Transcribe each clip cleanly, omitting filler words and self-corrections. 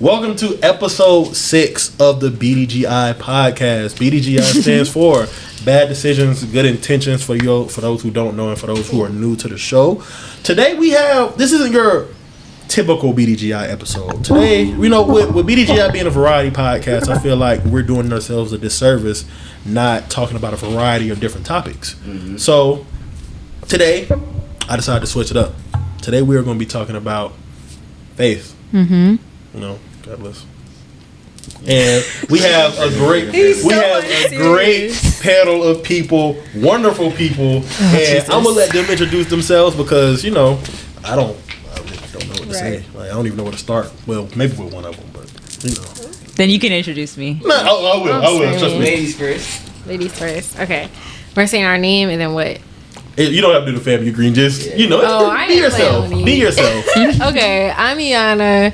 Welcome to episode 6 of the BDGI Podcast. BDGI stands for Bad Decisions, Good Intentions, for those who don't know and for those who are new to the show. Today this isn't your typical BDGI episode. Today, with BDGI being a variety podcast, I feel like we're doing ourselves a disservice not talking about a variety of different topics. Mm-hmm. So today, I decided to switch it up. Today, we are going to be talking about faith. Mm-hmm. God bless. And we have a great panel of people, wonderful people, and I'm gonna let them introduce themselves because I really don't know what to say. Like, I don't even know where to start. Well, maybe with one of them, but Then you can introduce me. No, I will. Trust me. Ladies first. Okay, we're saying our name and then what? You don't have to do the family green. Just be yourself. Be yourself. Okay, I'm Iana.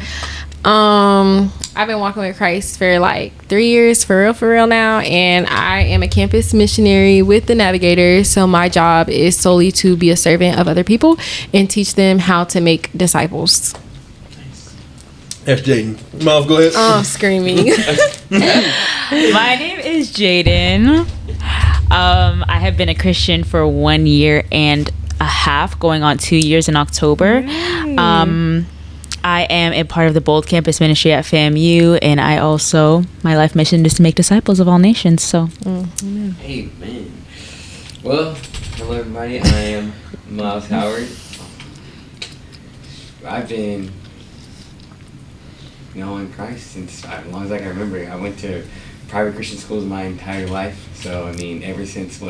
I've been walking with Christ for like 3 years, for real now, and I am a campus missionary with the Navigators. So my job is solely to be a servant of other people and teach them how to make disciples. That's Jaden. Miles, go ahead. Oh, screaming. My name is Jaden. I have been a Christian for 1 year and a half, going on 2 years in October. I am a part of the Bold Campus Ministry at FAMU, and my life mission is to make disciples of all nations. So, Amen. Well, hello everybody. I am Miles Howard. I've been knowing Christ since as long as I can remember. I went to private Christian schools my entire life. So, ever since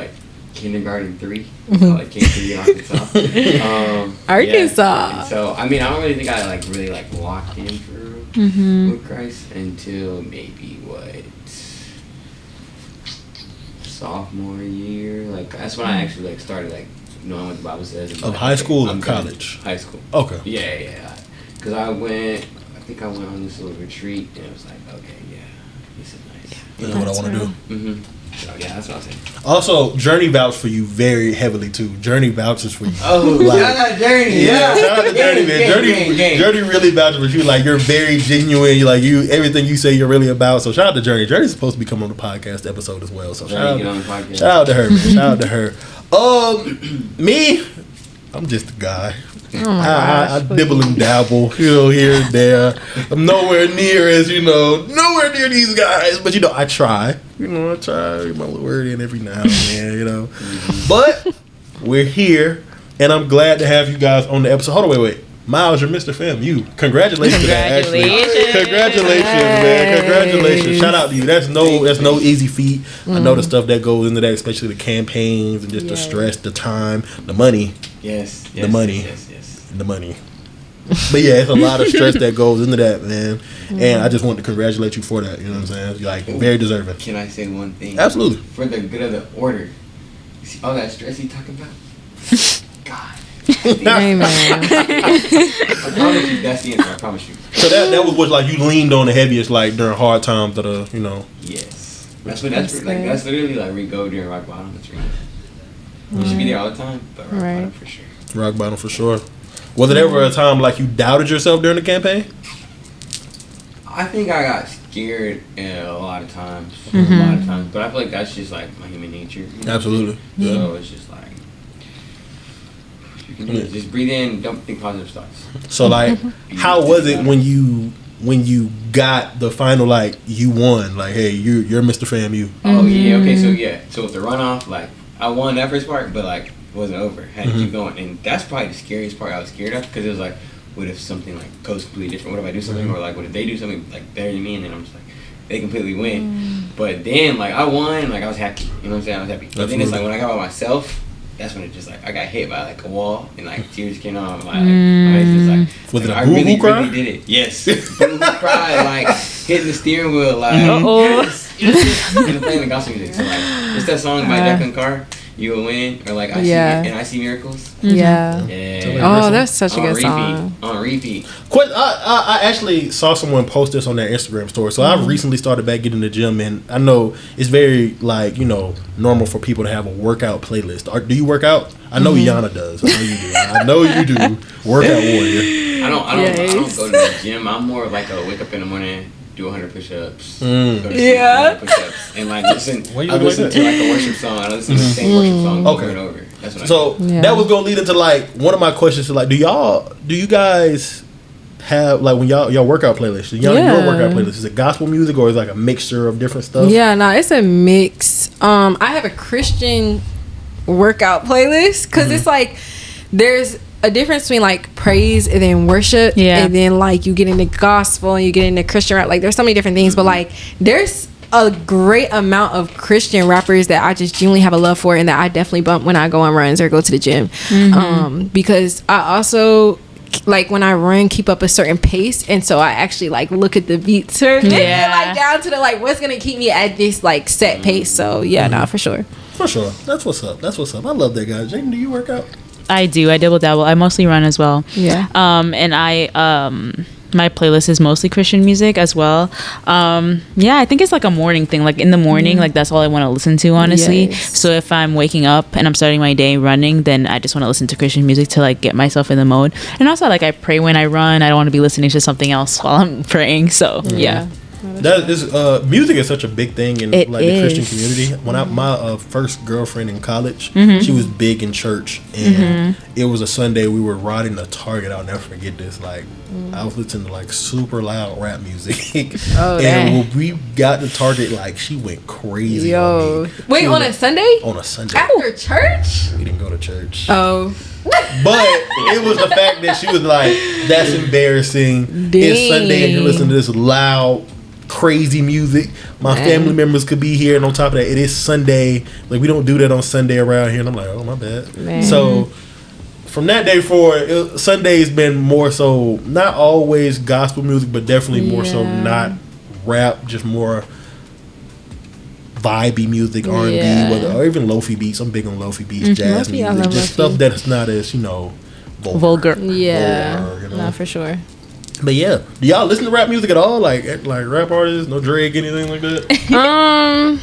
kindergarten 3, I came to Arkansas. Arkansas. Yeah. So I don't really think I really locked in through with Christ until maybe sophomore year. That's when I actually started knowing what the Bible says. Of high school or college? High school. Okay. Yeah. Because I went on this little retreat and it was this is nice. This is what I want to do. Mm-hmm. So, that's what I was saying. Also, Journey vouched for you very heavily too. Journey vouches for you. Oh, shout out Journey! Yeah, shout out to Journey, man. Journey really vouches for you. You're very genuine. Everything you say, you're really about. So shout out to Journey. Journey's supposed to be coming on the podcast episode as well. So shout out to her, man. Shout out to her. Me, I'm just a guy. I dibble and dabble, here and there. I'm nowhere near these guys, but I try. I try get my little word in every now and then, But we're here, and I'm glad to have you guys on the episode. Hold on, wait. Miles, you're Mr. FAMU. Congratulations to that, actually. Congratulations, man. Congratulations. Shout out to you. That's no easy feat. I know the stuff that goes into that, especially the campaigns and just the stress, the time, the money. Yes. The money. But yeah, it's a lot of stress that goes into that, man. And I just want to congratulate you for that. You know what I'm saying? You're very deserving. Can I say one thing? Absolutely. For the good of the order. You see all that stress he talking about? God. Amen. I promise you, that's the answer. I promise you. So that was what you leaned on the heaviest during hard times that Yes. That's literally where you go during rock bottom. That's right. You should be there all the time, but rock bottom for sure. Rock bottom for sure. Was it ever a time you doubted yourself during the campaign? I think I got scared a lot of times. But I feel like that's just my human nature. Absolutely. Yeah. So it's just you can do it. Just breathe in, don't think positive thoughts. So how was it when you got the final you won? Hey, you're Mr. FAMU. Oh yeah, okay, so with the runoff, I won that first part, but it wasn't over. Had to keep going, and that's probably the scariest part I was scared of, because it was what if something goes completely different? What if I do something, or what if they do something better than me, and then I'm just they completely win. But then I won, I was happy. You know what I'm saying? I was happy. But then it's when I got by myself, that's when it just I got hit by a wall, and tears came out. Was it a boo-hoo cry? Really did it. Yes, boo-hoo cry, hitting the steering wheel, yes. And playing the gospel music. So what's that song by Declan Carr? You Will Win, or I See Miracles. Yeah. Oh, that's such a good song. On repeat. I actually saw someone post this on their Instagram story. So I've recently started back getting in the gym, and I know it's very normal for people to have a workout playlist. Do you work out? I know Iana does. I know you do. Workout warrior. I don't go to the gym. I'm more of like a wake up in the morning, do 100 push-ups, go to sleep, 100 push-ups, and like listen. I listen to like a worship song. I listen to the same worship song over and over. That's what I do. That was gonna lead into like one of my questions. To like, do you guys have like when y'all workout playlist? Your workout playlist, is it gospel music or is it like a mixture of different stuff? Yeah, no, it's a mix. I have a Christian workout playlist because it's like there's a difference between like praise and then worship, and then like you get into gospel and you get into Christian rap. Like there's so many different things, but like there's a great amount of Christian rappers that I just genuinely have a love for and that I definitely bump when I go on runs or go to the gym. Because I also like when I run keep up a certain pace, and so I actually like look at the beats or like down to the like what's gonna keep me at this like set pace. So no, for sure. That's what's up. I love that, guys. Jaden, do you work out? I do. I dabble dabble. I mostly run as well. And I my playlist is mostly Christian music as well. I think it's like a morning thing. Like in the morning, like that's all I want to listen to, honestly. So if I'm waking up and I'm starting my day running, then I just want to listen to Christian music to like get myself in the mode. And also like I pray when I run. I don't want to be listening to something else while I'm praying. So That is music is such a big thing in the Christian community. When my first girlfriend in college, she was big in church, and it was a Sunday we were riding the Target. I'll never forget this. Like I was listening to like super loud rap music, and when we got to Target, like she went crazy. Wait, on a Sunday? On a Sunday after church? We didn't go to church. But it was the fact that she was like, "That's embarrassing." It's Sunday and you're listening to this loud, crazy music. My family members could be here, and on top of that, it is Sunday. Like we don't do that on Sunday around here, and I'm like, oh my bad. So from that day forward, Sunday's been more so not always gospel music, but definitely more so not rap, just more vibey music, R&B, or even lofi beats. I'm big on lofi beats, jazz music, just stuff that's not as vulgar. Not for sure. But do y'all listen to rap music at all? Like rap artists, no Drake, anything like that?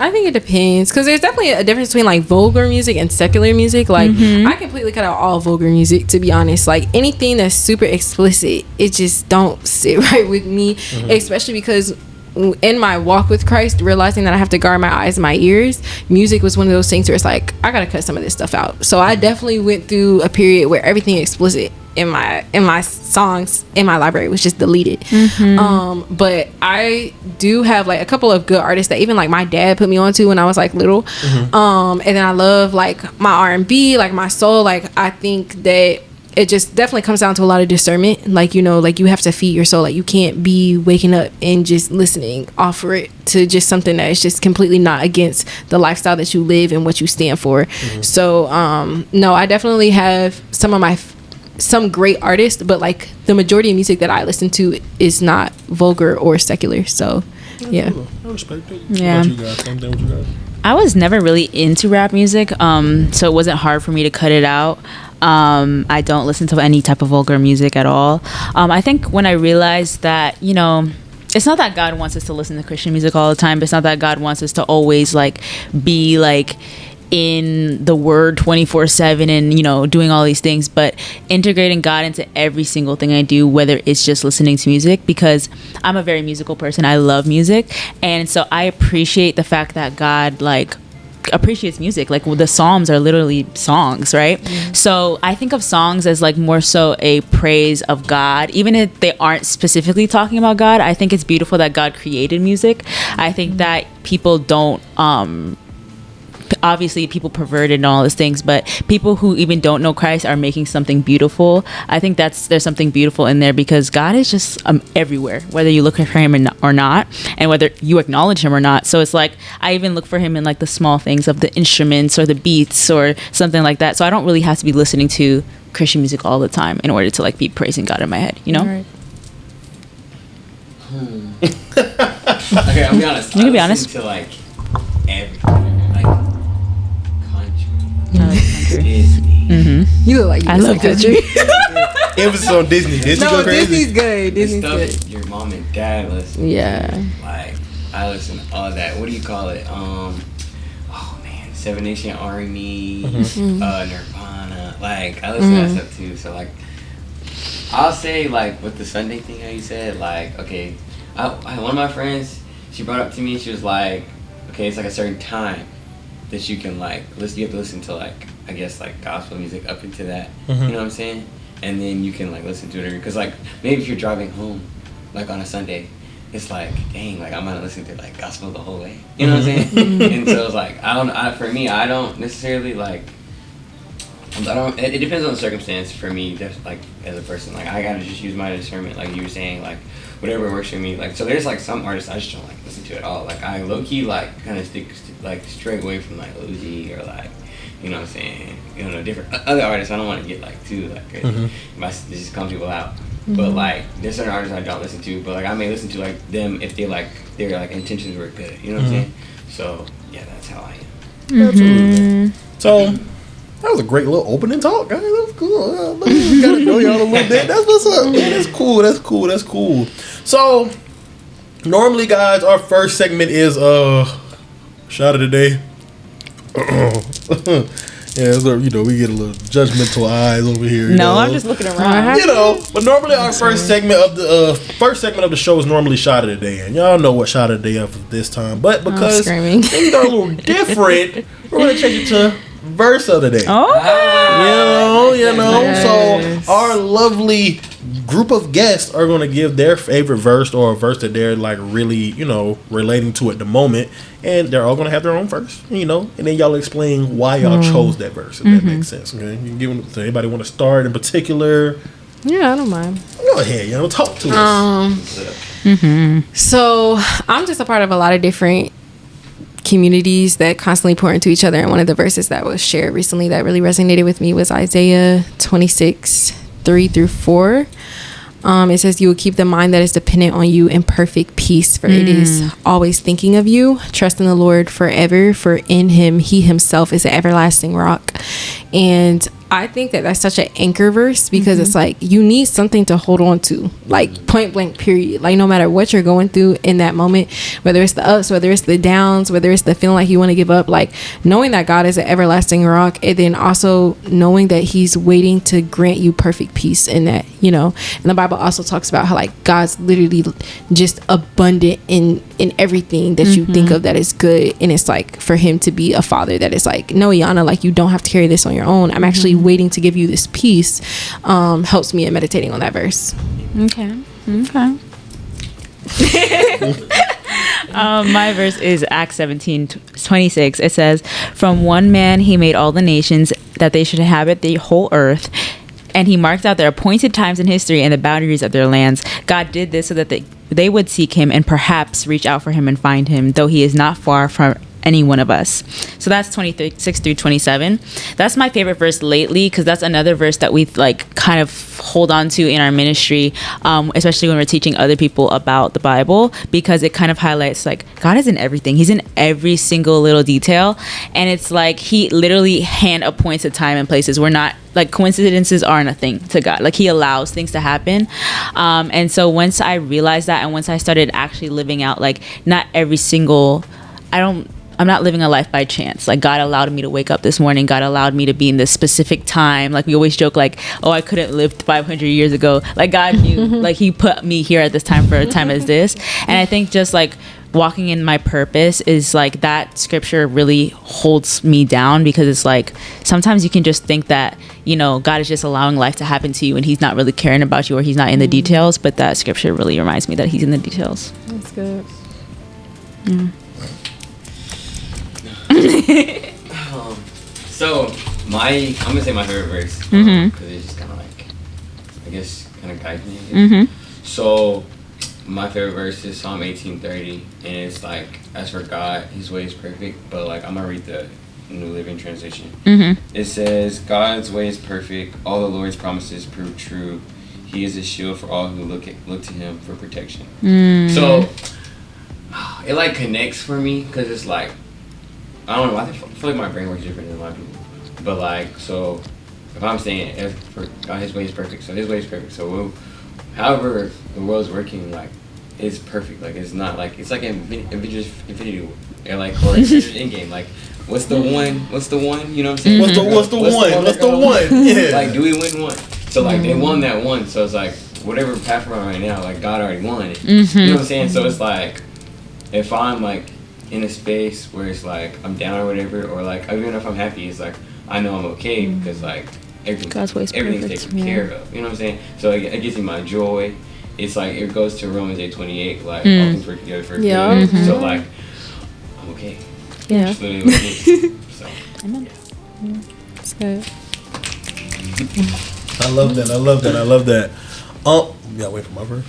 I think it depends, because there's definitely a difference between like vulgar music and secular music. Like I completely cut out all vulgar music, to be honest. Like anything that's super explicit, it just don't sit right with me, especially because in my walk with Christ, realizing that I have to guard my eyes and my ears, music was one of those things where it's like I gotta cut some of this stuff out. So I definitely went through a period where everything explicit in my songs in my library was just deleted. But I do have like a couple of good artists that even like my dad put me on to when I was like little. And then I love like my R&B, like my soul. Like I think that it just definitely comes down to a lot of discernment. Like, like you have to feed your soul. Like you can't be waking up and just listening, offer it to just something that is just completely not against the lifestyle that you live and what you stand for. So no, I definitely have some great artists, but like the majority of music that I listen to is not vulgar or secular. So I respect it. What about you guys? Same thing with you guys? I was never really into rap music, so it wasn't hard for me to cut it out. I don't listen to any type of vulgar music at all. I think when I realized that, it's not that God wants us to listen to Christian music all the time, but it's not that God wants us to always like be like in the word 24/7 and doing all these things, but integrating God into every single thing I do, whether it's just listening to music, because I'm a very musical person. I love music, and so I appreciate the fact that God like appreciates music. Like the Psalms are literally songs, right? So I think of songs as like more so a praise of God, even if they aren't specifically talking about God. I think it's beautiful that God created music. I think that people don't obviously people pervert it and all these things, but people who even don't know Christ are making something beautiful. I think there's something beautiful in there, because God is just everywhere, whether you look for him or not, and whether you acknowledge him or not. So it's like I even look for him in like the small things of the instruments or the beats or something like that. So I don't really have to be listening to Christian music all the time in order to like be praising God in my head, Right. Okay, I'll be honest. You can be honest. To like everything, like Disney. You look like you love country. Emphasis on Disney. Disney go crazy. Disney's good. Disney's good. Your mom and dad listen. Yeah. Like I listen to all that. What do you call it? Seven Nation Army, Nirvana. Like I listen to that stuff too. So like I'll say like with the Sunday thing, how you said, like, okay, I one of my friends, she brought up to me, she was like, okay, it's like a certain time that you can like listen. You have to listen to like, I guess like gospel music up into that. You know what I'm saying? And then you can like listen to it because like maybe if you're driving home, like on a Sunday, it's like, dang, like I'm gonna listen to like gospel the whole way. You know what I'm saying? And so it's like for me, I don't necessarily like. It depends on the circumstance for me. Just like as a person, like I gotta just use my discernment, like you were saying, like whatever works for me. Like so, there's like some artists I just don't like listen to at all. Like I low key like kind of stick like straight away from like Uzi or like, you know what I'm saying, you know, different other artists. I don't want to get like too like crazy. It just calls people out. But like there's certain artists I don't listen to, but like I may listen to like them if they like their like intentions were good. You know what I'm saying? So yeah, that's how I am. Absolutely. So. That was a great little opening talk, guys. That was cool. We got to know y'all a little bit. That's what's up, man. That's cool. So, normally, guys, our first segment is shot of the day. Yeah, so, you know, we get a little judgmental eyes over here. No, I'm just looking around. You know, but normally our first segment of the show is normally shot of the day, and y'all know what shot of the day of this time. But because things are a little different, we're gonna change it to verse of the day. Oh, you know. Yes. So our lovely group of guests are going to give their favorite verse or a verse that they're like really, you know, relating to at the moment, and they're all going to have their own verse, you know, and then y'all explain why y'all chose that verse, if that makes sense. Okay, you can give them. So anybody want to start in particular? Yeah, I don't mind. Go ahead, you know, talk to us. So I'm just a part of a lot of different communities that constantly pour into each other, and one of the verses that was shared recently that really resonated with me was Isaiah 26:3-4. It says, "You will keep the mind that is dependent on you in perfect peace, for it is always thinking of you. Trust in the Lord forever, for in him he himself is an everlasting rock." And I think that that's such an anchor verse because it's like you need something to hold on to, like point blank period. Like no matter what you're going through in that moment, whether it's the ups, whether it's the downs, whether it's the feeling like you want to give up, like knowing that God is an everlasting rock, and then also knowing that he's waiting to grant you perfect peace in that, you know. And the Bible also talks about how like God's literally just abundant in everything that you think of that is good, and it's like for him to be a father that is like, no, Yana, like you don't have to carry this on your own. I'm actually waiting to give you this peace. Helps me in meditating on that verse. Okay. My verse is Acts 17:26. It says, "From one man he made all the nations that they should inhabit the whole earth, and he marked out their appointed times in history and the boundaries of their lands. God did this so that they would seek him and perhaps reach out for him and find him, though he is not far from any one of us." So that's 26-27. That's my favorite verse lately because that's another verse that we like kind of hold on to in our ministry, especially when we're teaching other people about the Bible, because it kind of highlights like God is in everything. He's in every single little detail, and it's like he literally hand appoints a time and places. We're not like coincidences aren't a thing to God. Like he allows things to happen, and so once I realized that, and once I started actually living out like not every single, I'm not living a life by chance. Like God allowed me to wake up this morning. God allowed me to be in this specific time. Like we always joke like, oh, I couldn't live 500 years ago. Like God knew, like he put me here at this time for a time as this. And I think just like walking in my purpose is like that scripture really holds me down, because it's like sometimes you can just think that, you know, God is just allowing life to happen to you and he's not really caring about you, or he's not in the details. But that scripture really reminds me that he's in the details. That's good. So I'm gonna say my favorite verse because it's just kind of like, I guess, kind of guides me. So my favorite verse is Psalm 18:30, and it's like, as for God, his way is perfect. But like I'm gonna read the New Living Translation. It says, "God's way is perfect. All the Lord's promises prove true. He is a shield for all who look to him for protection." So it like connects for me because it's like, I don't know, I feel like my brain works different than a lot of people. But like, so if I'm saying God, his way is perfect, so his way is perfect. So however the world's working, like it's perfect. Like it's not like, it's like Infinity War, or like, or Endgame. Like what's the one? You know what I'm saying? What's the one? Yeah. Like, do we win one? So like they won that one. So it's like whatever path we're on right now, like God already won it. You know what I'm saying? So it's like if I'm like in a space where it's like I'm down or whatever, or like even if I'm happy, it's like I know I'm okay because like everything's taken care of. You know what I'm saying? So it gives me my joy. It's like it goes to Romans 8:28, like all things work together for good. So like I'm okay. Yeah. That's literally what it is. So yeah. That's good. I love that. You gotta wait for my verse.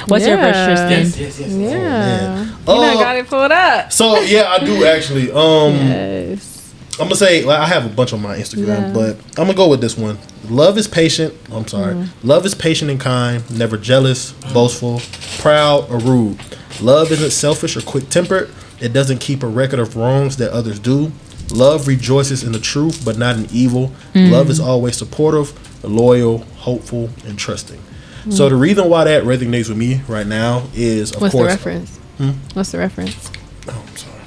What's your verse, Tristan? Yes. Yeah. Oh, You got it pulled up. So yeah, I do actually. Yes. I'm gonna say, like, I have a bunch on my Instagram, but I'm gonna go with this one. Love is patient. Love is patient and kind, never jealous, boastful, proud, or rude. Love isn't selfish or quick-tempered. It doesn't keep a record of wrongs that others do. Love rejoices in the truth, but not in evil. Love is always supportive, loyal, hopeful, and trusting. So the reason why that resonates with me right now is, of course... What's the reference? What's the reference? Oh, I'm sorry.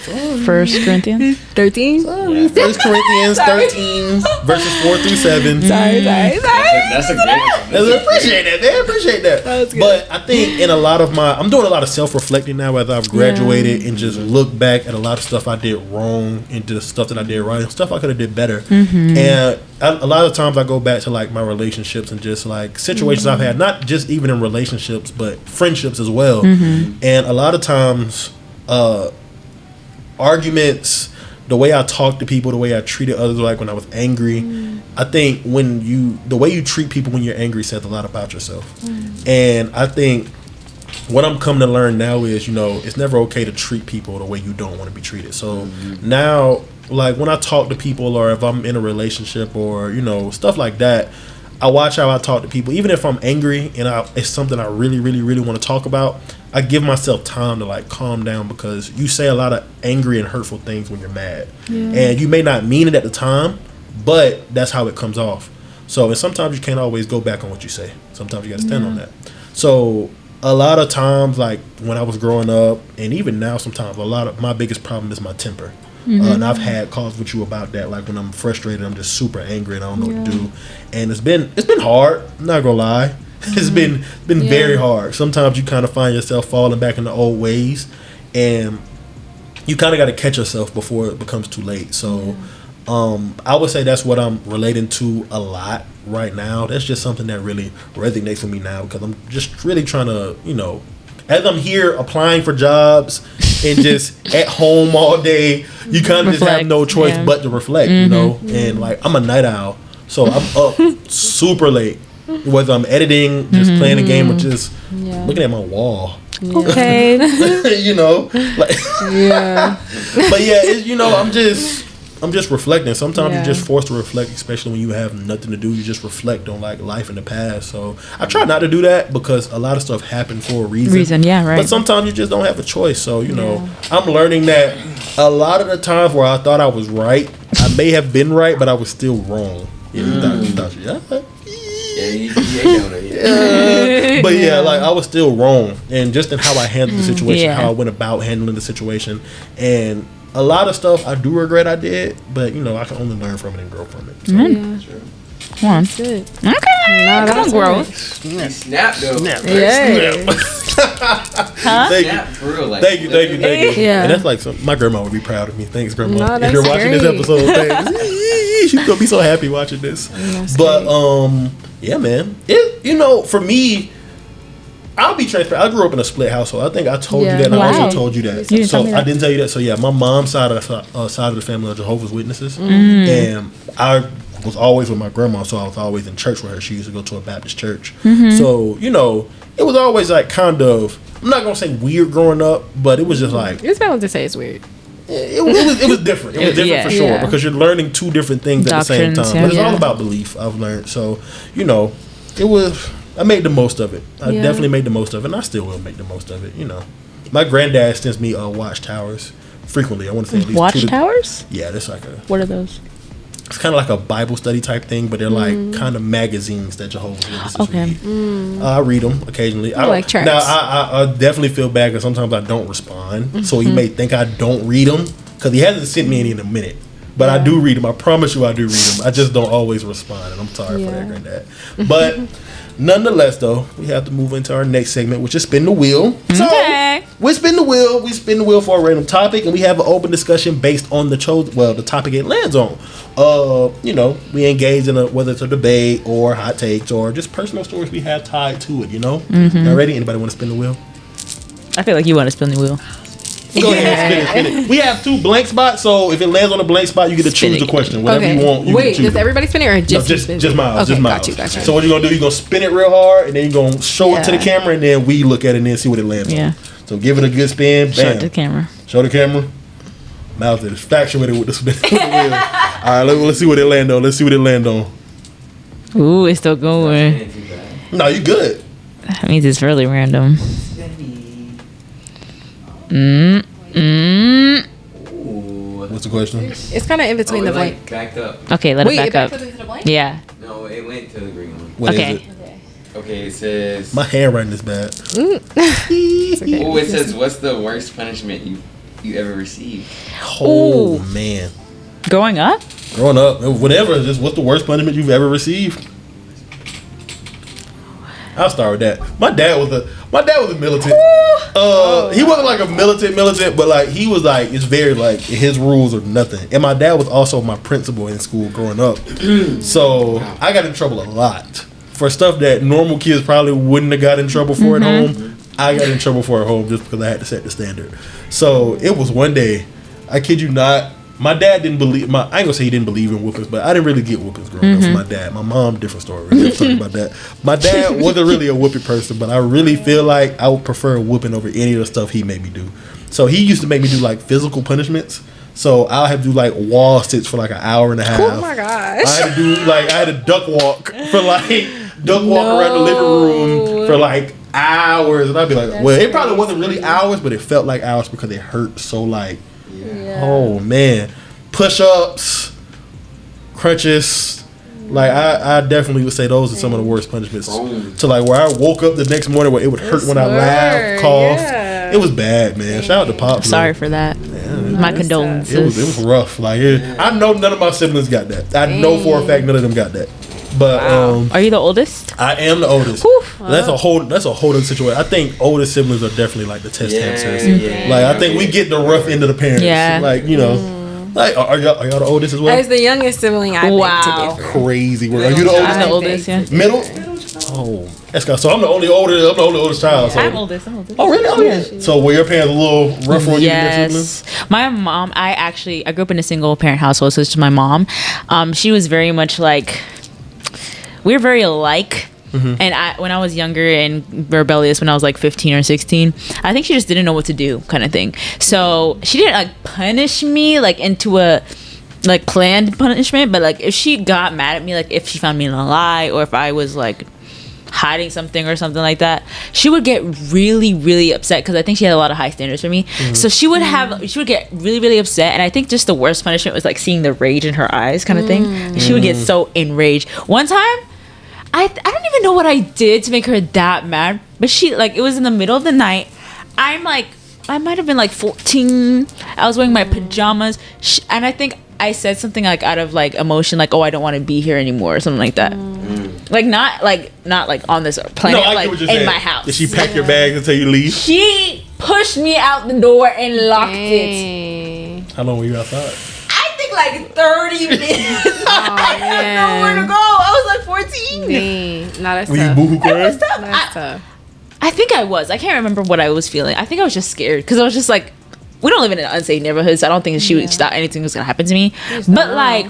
1 Corinthians 13? Sorry. 1 Corinthians 13, verses 4 through 7. Sorry. That's a great one. Appreciate that, man. Appreciate that. That was good. But I think in a lot of I'm doing a lot of self-reflecting now as I've graduated and just look back at a lot of stuff I did wrong and the stuff that I did right and stuff I could have did better. And a lot of times I go back to like my relationships and just like situations I've had, not just even in relationships, but friendships as well. And a lot of times, arguments, the way I talk to people, the way I treated others, like when I was angry, I think the way you treat people when you're angry says a lot about yourself. And I think what I'm coming to learn now is, it's never okay to treat people the way you don't want to be treated. So now, like when I talk to people or if I'm in a relationship or, stuff like that, I watch how I talk to people. Even if I'm angry and it's something I really, really, really want to talk about, I give myself time to like calm down because you say a lot of angry and hurtful things when you're mad. And you may not mean it at the time, but that's how it comes off. So, and sometimes you can't always go back on what you say. Sometimes you got to stand on that. So a lot of times, like when I was growing up and even now sometimes, a lot of my biggest problem is my temper. And I've had calls with you about that. Like when I'm frustrated, I'm just super angry and I don't know what to do. And it's been hard. I'm not gonna lie. It's been very hard. Sometimes you kind of find yourself falling back into old ways, and you kind of got to catch yourself before it becomes too late. So, I would say that's what I'm relating to a lot right now. That's just something that really resonates with me now because I'm just really trying to, as I'm here applying for jobs and just at home all day, you kind of just have no choice but to reflect, And like I'm a night owl, so I'm up super late. Whether I'm editing, just playing a game, or just looking at my wall. Okay. But yeah, it's, I'm just reflecting. Sometimes you're just forced to reflect, especially when you have nothing to do. You just reflect on like life in the past. So I try not to do that because a lot of stuff happened for a reason. But sometimes you just don't have a choice. So I'm learning that a lot of the times where I thought I was right, I may have been right, but I was still wrong. But like I was still wrong, and just in how I handled the situation, how I went about handling the situation, and a lot of stuff I do regret I did, but I can only learn from it and grow from it. So. Come on. Okay. Come on, grow. Snap though. Thank you. Yeah. And that's like my grandma would be proud of me. Thanks, Grandma. No, if you're watching this episode, thanks. She's gonna be so happy watching this. But yeah, man. For me, I'll be transparent. I grew up in a split household. I think I told you that, and I also told you that. So I didn't tell you that. So yeah, my mom's side of the family are Jehovah's Witnesses, and I was always with my grandma, so I was always in church with her. She used to go to a Baptist church. So it was always like kind of, I'm not gonna say weird growing up, but it was just like, it's valid to say it's weird. It was different. It was different for sure because you're learning two different things at the same time. But it's all about belief, I've learned. So it was. I made the most of it. I definitely made the most of it, and I still will make the most of it. My granddad sends me watchtowers frequently. I want to say at least watchtowers. Yeah, that's like a. What are those? It's kind of like a Bible study type thing, but they're like kind of magazines that Jehovah's Witnesses read. I read them occasionally. I like tracts. Now, I definitely feel bad because sometimes I don't respond. So he may think I don't read them because he hasn't sent me any in a minute. But I do read them. I promise you I do read them. I just don't always respond, and I'm sorry for that, Granddad. But nonetheless, though, we have to move into our next segment, which is Spin the Wheel. Okay. So, we spin the wheel. We spin the wheel for a random topic, and we have an open discussion based on the topic it lands on. We engage in whether it's a debate or hot takes or just personal stories we have tied to it, Y'all ready? Anybody want to spin the wheel? I feel like you want to spin the wheel. Go ahead, spin it. We have 2 blank spots, so if it lands on a blank spot, you get to choose the question. Whatever you want, you Wait, can choose. does everybody spin it or just just Miles? Okay, just Miles. got you. So what you're going to do, you're going to spin it real hard, and then you're going to show it to the camera, and then we look at it and then see what it lands on. So give it a good spin. Bam. Show it to the camera. Show the camera. Miles is infatuated with the spin. All right, let's see what it land on. Ooh, it's still going. No, you good. That means it's really random. What's the question? It's kind of in between the blank. Backed up. Okay, let it back up. Into the blank? Yeah. No, it went to the green one. What is Okay. it? Okay, it says. My handwriting is bad. It says, "What's the worst punishment you ever received?" Oh man. Growing up? Growing up, whatever. Just what's the worst punishment you've ever received? I'll start with that. My dad was a militant. He wasn't like a militant, but like he was like, it's very like his rules or nothing. And my dad was also my principal in school growing up. So I got in trouble a lot for stuff that normal kids probably wouldn't have got in trouble for at home. I got in trouble for at home just because I had to set the standard. So it was one day, I kid you not, my dad didn't believe, I ain't gonna say he didn't believe in whoopings, but I didn't really get whoopings growing up from my dad. My mom, different story. Really. I'm talking about that. My dad wasn't really a whooping person, but I really feel like I would prefer a whooping over any of the stuff he made me do. So he used to make me do like physical punishments. So I'll have to do like wall sits for like an hour and a half. Oh my gosh. I had to duck walk for like, around the living room for like hours. And I'd be like, it probably wasn't really hours, but it felt like hours because it hurt so like, oh man, push-ups, crunches. Like I definitely would say those are some of the worst punishments. To like where I woke up the next morning where it would hurt when I laughed, coughed. Yeah. It was bad, man. Shout out to Pop. Sorry for that. My condolences. It was rough. Like I know none of my siblings got that. I know for a fact none of them got that. But are you the oldest? I am the oldest. That's a whole other situation. I think older siblings are definitely like the test hamsters. Like I think we get the rough end of the parents. Yeah. Like like are y'all the oldest as well? As the youngest sibling, I beg to differ. Crazy word. Are you the oldest? I'm the oldest. Yeah. Middle. Oh, that's got. So I'm the only oldest child. So. I'm oldest. Oh really? Oh yeah. So were your parents a little rough on you? Yes. My mom. I grew up in a single parent household, so it's just my mom. She was very much like. We were very alike. And when I was younger and rebellious, when I was like 15 or 16, I think she just didn't know what to do, kind of thing. So she didn't like punish me like into a like planned punishment, but like if she got mad at me, like if she found me in a lie or if I was like hiding something or something like that, she would get really, really upset because I think she had a lot of high standards for me. So she would get really, really upset, and I think just the worst punishment was like seeing the rage in her eyes, kind of thing. And she would get so enraged. One time, I don't even know what I did to make her that mad, but she like it was in the middle of the night. I might have been like 14. I was wearing my pajamas, and I think I said something like out of like emotion, like, "Oh, I don't want to be here anymore," or something like that. Like not like on this planet, like in my house. Did she pack your bags until you leave? She pushed me out the door and locked it. How long were you outside? I think like 30 minutes. I didn't know where to go. I was like 14. Dang. No, that's were tough. you boohoo crying? That's tough. I think I was. I can't remember what I was feeling. I think I was just scared because I was just like, we don't live in an unsafe neighborhood, so I don't think she thought anything was gonna happen to me. But like,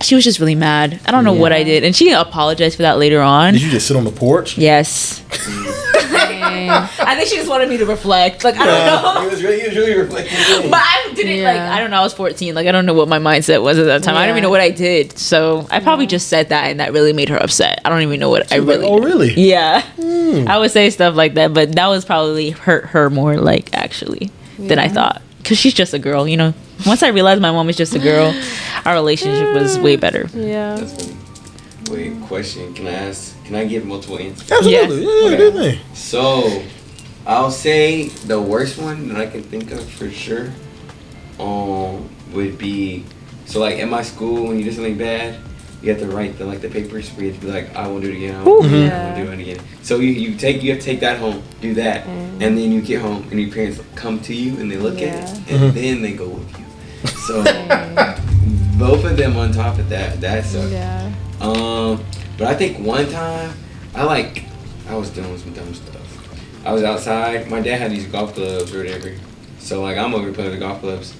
she was just really mad. I don't know what I did, and she apologized for that later on. Did you just sit on the porch? Yes. I think she just wanted me to reflect. Like I don't know. He was really reflecting. But I didn't like. I don't know. I was 14. Like I don't know what my mindset was at that time. I don't even know what I did. So I probably just said that, and that really made her upset. I don't even know what I really. Like, oh really? Yeah. I would say stuff like that, but that was probably hurt her more. Like actually, than I thought. Because she's just a girl, you know. Once I realized my mom is just a girl, our relationship was way better. Yeah. That's funny. Wait, question. Can I ask? Can I give multiple answers? Absolutely. Yeah, definitely. So, I'll say the worst one that I can think of for sure would be So like in my school, when you do something bad, you have to write the papers for you to be like, I won't do it again. I won't do it again. So you have to take that home, do that, and then you get home and your parents come to you and they look at it and then they go with you. So both of them on top of that sucked. Yeah. But I think one time I was doing some dumb stuff. I was outside. My dad had these golf clubs or whatever. So like I'm over playing the golf clubs.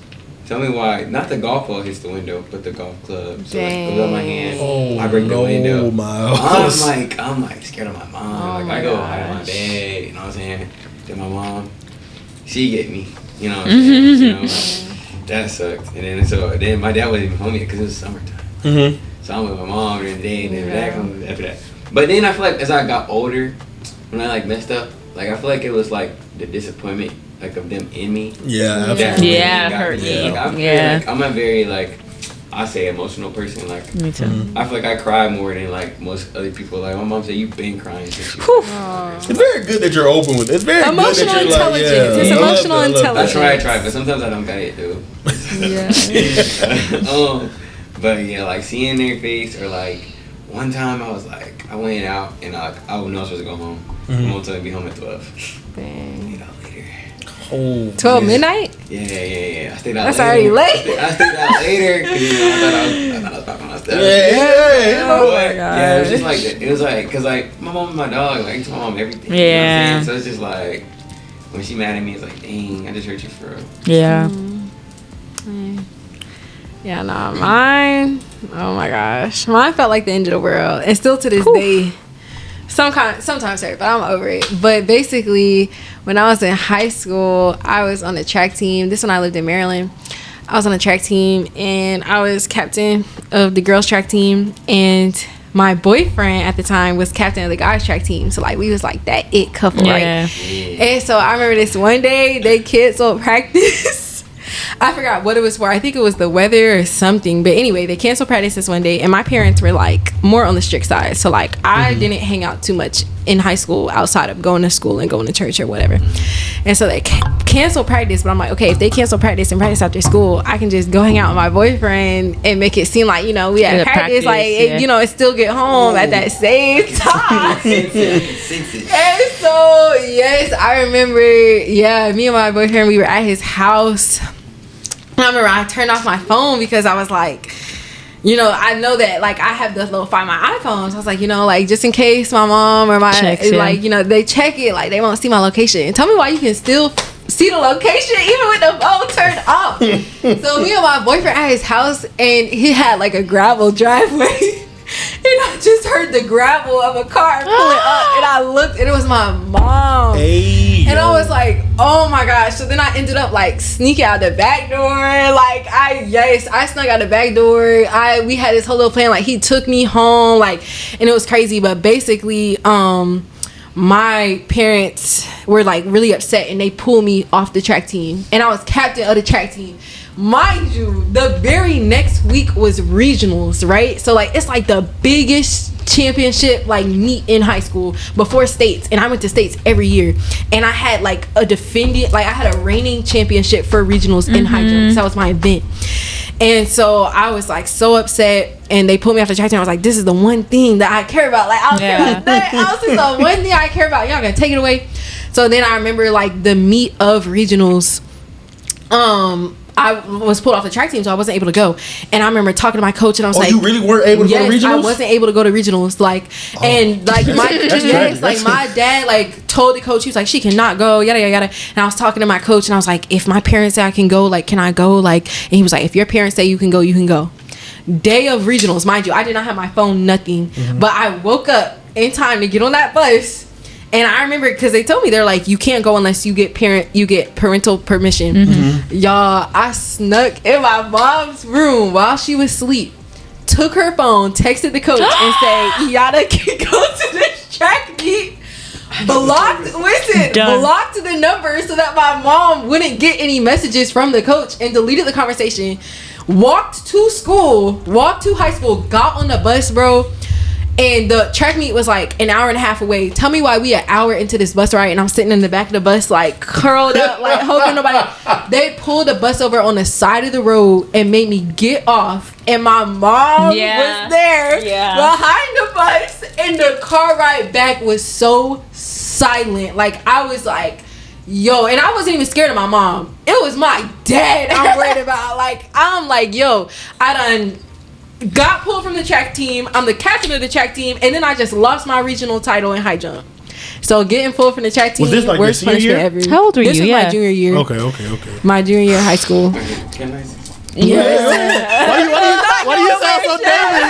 Tell me why, not the golf ball hits the window, but the golf club. So like, it goes on my hand. I break the window. I'm like scared of my mom. I go hide in my bed, you know what I'm saying? Then my mom, she get me, you know what I'm saying? You know, that sucked. And then my dad wasn't even home yet because it was summertime. Mm-hmm. So I'm with my mom during the day and then that comes after that. But then I feel like as I got older, when I like messed up, like I feel like it was like the disappointment like of them in me. Yeah, absolutely. Yeah, hurt you. Like, I'm a very like I say emotional person. Like me too. I feel like I cry more than like most other people. Like my mom said, you've been crying since you. It's very good that you're open with it. It's very emotional good that you're intelligence. Like, It's emotional intelligence. I try, but sometimes I don't got it though. Yeah. But yeah, like seeing their face or like one time I was like I went out and I was supposed to go home. My mom told me to be home at 12. Dang. 12 midnight? Yeah. I stayed out That's later. already late. I stayed out later because I thought I was talking about stuff. Yeah. Oh my God. Yeah, it was just like that. It was like, cause like my mom and my dog, like I tell my mom everything. Yeah. You know what I'm saying? So it's just like when she mad at me, it's like, dang, I just hurt you for real. Yeah. Yeah, nah, mine. Oh my gosh, mine felt like the end of the world, and still to this day. Sometimes hurt, but I'm over it. But basically, when I was in high school, I was on the track team. This when I lived in Maryland. I was on the track team, and I was captain of the girls' track team. And my boyfriend at the time was captain of the guys' track team. So, like, we was like that it couple, right? And so I remember this one day, they canceled practice. I forgot what it was for. I think it was the weather or something. But anyway, they canceled practice this one day. And my parents were like more on the strict side. So like I didn't hang out too much in high school outside of going to school and going to church or whatever. And so they canceled practice. But I'm like, okay, if they cancel practice and practice after school, I can just go hang out with my boyfriend and make it seem like, you know, we had practice. Like, it, you know, and still get home at that same time. And so, yes, I remember, me and my boyfriend, we were at his house. I remember I turned off my phone because I was like, you know, I know that like I have the little Find My iPhone. So I was like, you know, like just in case my mom or my like, you know, they check it, like they won't see my location. And tell me why you can still see the location even with the phone turned off. So me and my boyfriend at his house, and he had like a gravel driveway. And I just heard the gravel of a car pulling up, and I looked, and it was my mom. And I was like, oh my gosh. So then I ended up like sneaking out the back door. Like I snuck out the back door. We had this whole little plan. Like he took me home, like, and it was crazy. But basically, my parents were like really upset, and they pulled me off the track team, and I was captain of the track team. Mind you, the very next week was regionals, right? So like it's like the biggest championship like meet in high school before states, and I went to states every year, and I had like I had a reigning championship for regionals in high jump. So that was my event. And so I was like so upset, and they put me off the track team. I was like, this is the one thing that I care about. Like I don't care about that else. Is the one thing I care about. Y'all gonna take it away. So then I remember like the meet of regionals, I was pulled off the track team, so I wasn't able to go. And I remember talking to my coach, and I was like, you really weren't able to go to regionals? I wasn't able to go to regionals. Like, and like my dad like told the coach, he was like, she cannot go, yada yada yada. And I was talking to my coach, and I was like, if my parents say I can go, like, can I go? Like, and he was like, if your parents say you can go, you can go. Day of regionals, mind you, I did not have my phone, nothing. But I woke up in time to get on that bus. And I remember because they told me, they're like, you can't go unless you get parental permission. Y'all, I snuck in my mom's room while she was asleep, took her phone, texted the coach, and said, Yada can go to this track meet. Blocked the number so that my mom wouldn't get any messages from the coach, and deleted the conversation. Walked to high school, got on the bus, bro. And the track meet was like an hour and a half away. Tell me why we an hour into this bus ride and I'm sitting in the back of the bus like curled up, like hoping nobody. They pulled the bus over on the side of the road and made me get off. And my mom was there behind the bus. And the car ride back was so silent. Like I was like, yo, and I wasn't even scared of my mom. It was my dad I'm worried about. Like I'm like, yo, I done got pulled from the track team. I'm the captain of the track team, and then I just lost my regional title in high jump. So getting pulled from the track team, was this like worst punishment year? ever. How old were you? This was my junior year. Okay. My junior year of high school. Yeah. Why do you sound so nervous?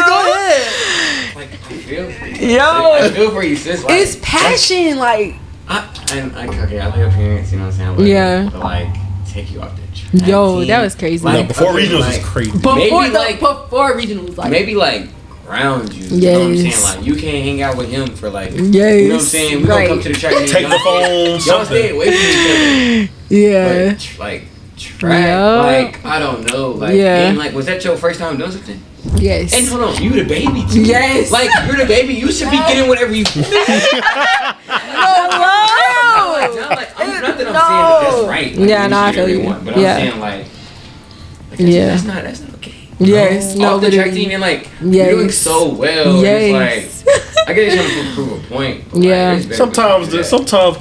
Go ahead. Like, I feel for you. Yo, I feel for you, sis. Like, it's passion, like. Okay, I love your parents, you know what I'm saying? But, Yeah. But like, take you off the track Yo, team. that was crazy. Like, before okay, regionals like, was crazy. Before regionals, like maybe like ground you. You know what I'm saying? Like you can't hang out with him for like. You know what I'm saying? We gonna come to the track and take the phone. Y'all stay away from each other. Yeah. But, like track, like I don't know, like and like was that your first time doing something? Yes. And hold on, you the baby too. Yes. Like you're the baby, you should be getting whatever you. Not that I'm saying that that's right. Like, yeah, no, I feel you. But I'm saying like that's not okay. Yes, no. Off the track team and like you're doing so well. It's like I guess you're trying to prove a point. But, like, sometimes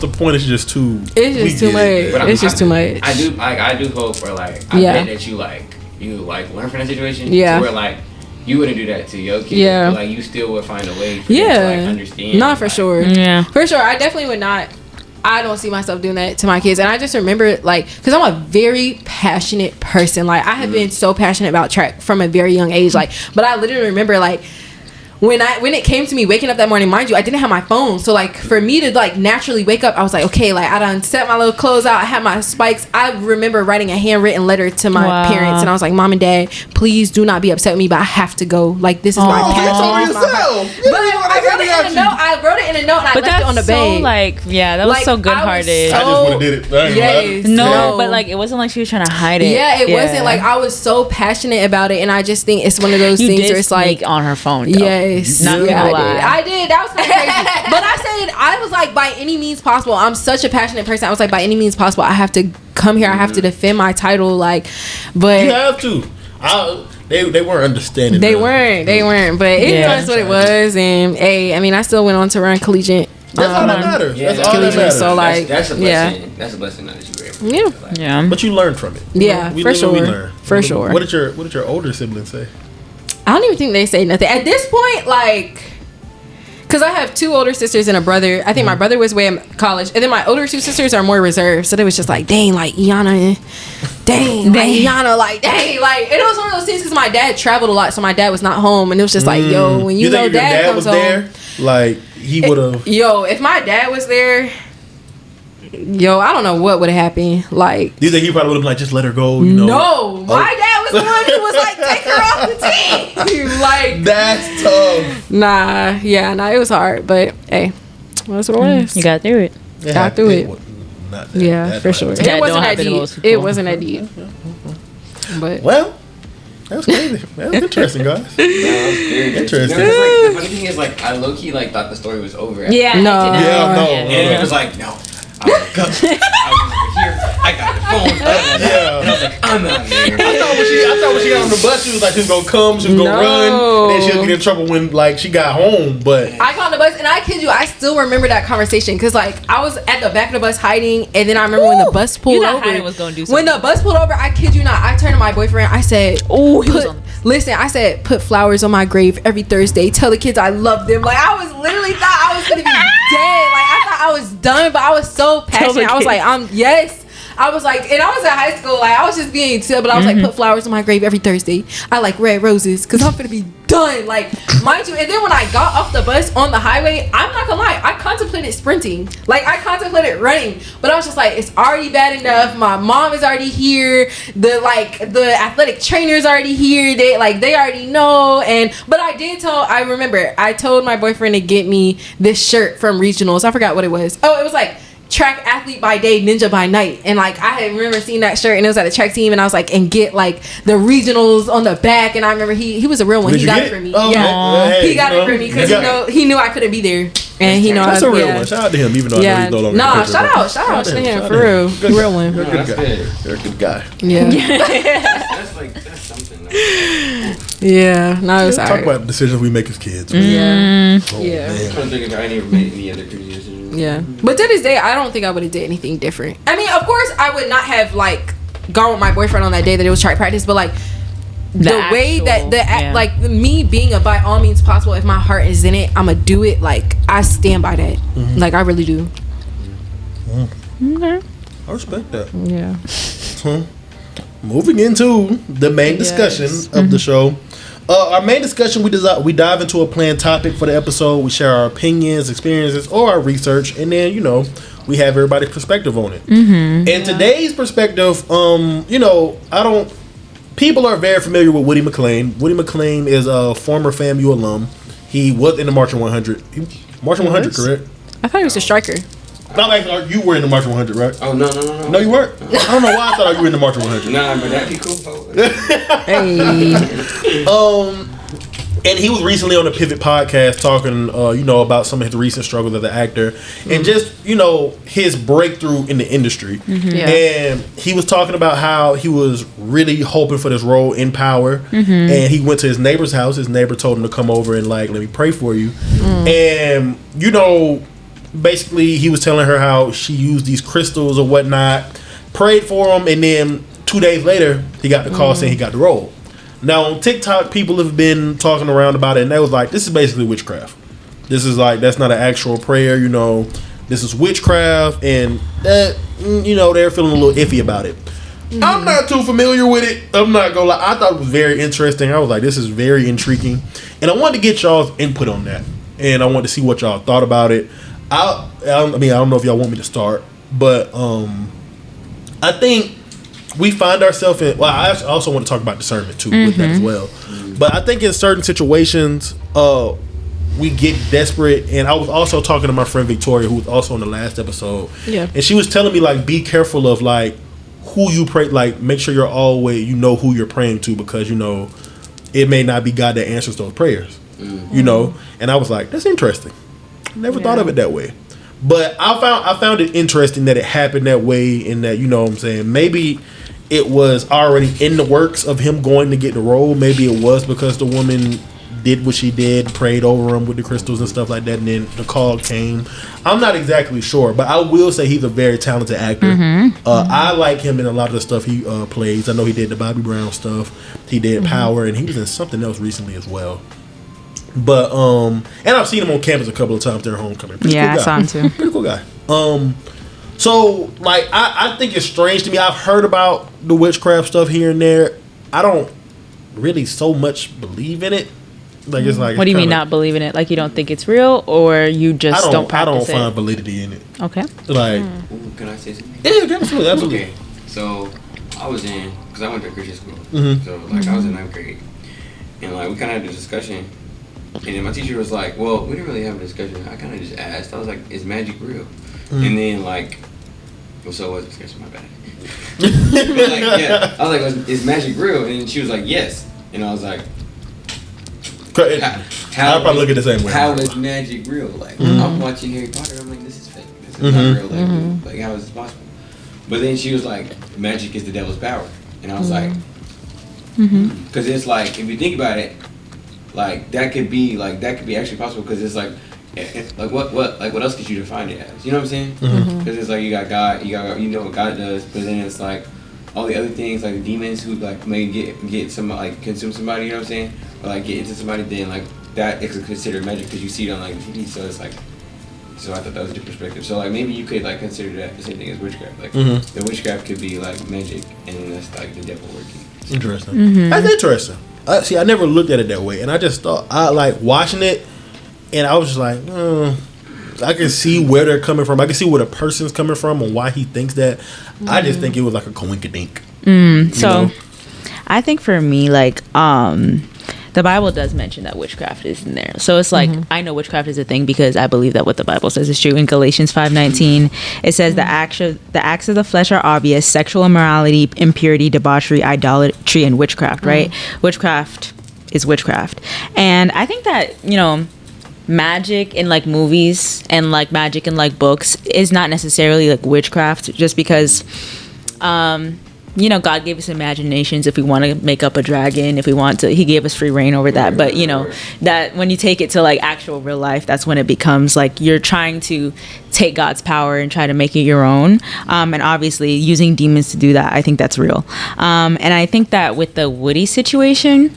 the point is just too. It's just too much. It's just too much. I do hope for like I bet that you learn from that situation. Yeah. To where like you wouldn't do that to your kid. Yeah. But, like you still would find a way for them to like understand. Not for sure. Yeah. For sure. I definitely would not. I don't see myself doing that to my kids. And I just remember, like, because I'm a very passionate person. Like, I have been so passionate about track from a very young age. Like, but I literally remember, like, when it came to me waking up that morning, mind you, I didn't have my phone. So, like, for me to, like, naturally wake up, I was like, okay, like, I done set my little clothes out. I had my spikes. I remember writing a handwritten letter to my parents. And I was like, Mom and Dad, please do not be upset with me, but I have to go. Like, this is my passion. But I wrote it in a note and I left it on the bed. So, like, that was so good-hearted. I just would have did it. Yes. No, but, like, it wasn't like she was trying to hide it. Yeah, it wasn't. Like, I was so passionate about it. And I just think it's one of those things where it's like. On her phone, though. Yes. Not gonna lie. I did. That was kind of crazy. But I said, I was like, by any means possible. I'm such a passionate person. I was like, by any means possible, I have to come here. I have to defend my title. Like, but. You have to. They weren't understanding. They weren't. But it was what it was. And, hey, I mean, I still went on to run collegiate. That's all that matters. Yeah, that's all that matters. So, like, that's a blessing. That's a blessing that you were able to do. Yeah. But you learned from it. Yeah, for sure. For sure. What did your older siblings say? I don't even think they say nothing at this point. Like, because I have two older sisters and a brother. I think my brother was way in college, and then my older two sisters are more reserved. So they was just like, dang, like Iana, dang, like Iana, like dang, like. And it was one of those things because my dad traveled a lot, so my dad was not home, and it was just like, yo, when you know think dad comes was home, there, like he would have. Yo, if my dad was there. Yo, I don't know what would have happened. Like, do you think he probably would have like just let her go? You know? No, my dad was the one who was like, take her off the team. Like, that's tough. It was hard, but hey, that's what it was. You got through it. Got through it. Not that for sure. It wasn't that deep. It wasn't that deep. But well. That's crazy. That's interesting, guys. That was very interesting. Like, the funny thing is, like, I low key like thought the story was over. No. And it was like, no. I woke up. I was over here. I got the phone. And I was like, I'm not there. I thought when she got on the bus, she was like, she was gonna come, she was gonna run, and then she'll get in trouble when like she got home. But I got on the bus, and I kid you, I still remember that conversation because like I was at the back of the bus hiding, and then I remember when the bus pulled over. Was gonna do something. When the bus pulled over, I kid you not, I turned to my boyfriend. I said, listen, I said, put flowers on my grave every Thursday. Tell the kids I love them. Like I was literally thought I was gonna be dead. Like I thought I was done, but I was so passionate. I was like, I was like, and I was in high school, like I was just being chill, but I was like, put flowers on my grave every Thursday. I like red roses because I'm gonna be done. Like, mind you, and then when I got off the bus on the highway, I'm not gonna lie, I contemplated sprinting. Like I contemplated running, but I was just like, it's already bad enough. My mom is already here. The athletic trainer is already here. They already know. But I remember I told my boyfriend to get me this shirt from regionals. I forgot what it was. Oh, it was like track athlete by day, ninja by night. And like I had remember seeing that shirt, and it was at the track team, and I was like, and get like the regionals on the back. And I remember he was a real one. He got it for me. He got it for me because he knew I couldn't be there. And he know that's a real one. Shout out to him, even though I know he's no longer. Nah, shout out to him for real. Real one. You're a good guy. You're a good guy. Yeah. That's something. Yeah. No, it's talk about the decisions we make as kids. Yeah. Man. I'm trying to think if I never made any other crazy decisions. Yeah. But to this day, I don't think I would have did anything different. I mean, of course, I would not have like gone with my boyfriend on that day that it was track practice, but like like me being a by all means possible, if my heart is in it, I'ma do it. Like I stand by that. Like I really do. Okay. I respect that. Yeah. Moving into the main discussion of the show. Our main discussion, we dive into a planned topic for the episode. We share our opinions, experiences, or our research, and then we have everybody's perspective on it. And today's perspective, people are very familiar with Woody McClain. Woody McClain is a former FAMU alum. He was in the Marching 100. Marching 100, correct? I thought he was a striker. Not like you were in the Marching 100, right? Oh, no. No, you weren't? I don't know why I thought you were in the Marching 100. Nah, but that'd be cool. Hey. And he was recently on the Pivot podcast talking, about some of his recent struggles as an actor and just, his breakthrough in the industry. And he was talking about how he was really hoping for this role in Power. And he went to his neighbor's house. His neighbor told him to come over and let me pray for you. And, basically he was telling her how she used these crystals or whatnot, prayed for him, and then 2 days later, he got the call saying he got the role. Now, on TikTok, people have been talking around about it, and they was like, this is basically witchcraft. This is like, that's not an actual prayer, this is witchcraft, and that, they're feeling a little iffy about it. I'm not too familiar with it. I'm not gonna lie. I thought it was very interesting. I was like, this is very intriguing. And I wanted to get y'all's input on that. And I wanted to see what y'all thought about it. I don't know if y'all want me to start, but I think we find ourselves in. Well, I also want to talk about discernment too with that as well. But I think in certain situations, we get desperate. And I was also talking to my friend Victoria, who was also on the last episode. Yeah. And she was telling me be careful of who you pray. Make sure you're always who you're praying to, because it may not be God that answers those prayers. And I was like, that's interesting. Never thought of it that way. But I found it interesting that it happened that way, and that what I'm saying, maybe it was already in the works of him going to get the role. Maybe it was because the woman did what she did, prayed over him with the crystals and stuff like that, and then the call came. I'm not exactly sure, but I will say he's a very talented actor. I like him in a lot of the stuff he plays. I know he did the Bobby Brown stuff. He did Power, and he was in something else recently as well. But and I've seen him on campus a couple of times during homecoming. Pretty cool guy. I saw him too. Pretty cool guy. So I think it's strange to me. I've heard about the witchcraft stuff here and there. I don't really so much believe in it. It's like, what do you mean not believe in it? You don't think it's real, or you just don't practice it? I don't find validity in it. Okay. Can I say something? Yeah, absolutely. Okay. So I was because I went to Christian school. So I was in 9th grade, and we kind of had a discussion. And then my teacher was like, well, we didn't really have a discussion. I kind of just asked. I was like, is magic real? And then so it was a discussion, my bad. I was like, is magic real? And she was like, yes. And I was like, I'll probably look at the same way. How is magic real? I'm watching Harry Potter. I'm like, this is fake. This is not real. How is this possible? But then she was like, magic is the devil's power. And I was like, because it's if you think about it, that could be actually possible, because it's what else could you define it as? You know what I'm saying? Because it's you got God, what God does, but then it's all the other things, the demons who may get some consume somebody, you know what I'm saying, or get into somebody, then that is considered magic because you see it on the TV. So it's so I thought that was a different perspective. So maybe you could consider that the same thing as witchcraft. The witchcraft could be magic, and then that's the devil working. So. Interesting. That's interesting. See, I never looked at it that way, and I just thought I watching it, and I was just like, I can see where they're coming from. I can see where the person's coming from and why he thinks that. I just think it was a coinkydink. So, I think for me, the Bible does mention that witchcraft is in there. So it's like, I know witchcraft is a thing because I believe that what the Bible says is true. In Galatians 5:19, it says the acts of the flesh are obvious: sexual immorality, impurity, debauchery, idolatry, and witchcraft, right? Witchcraft is witchcraft. And I think that, magic in like movies and like magic in like books is not necessarily like witchcraft, just because God gave us imaginations if we want to make up a dragon, if we want to, he gave us free reign over that. But that when you take it to like actual real life, that's when it becomes like you're trying to take God's power and try to make it your own. And obviously using demons to do that, I think that's real. And I think that with the Woody situation,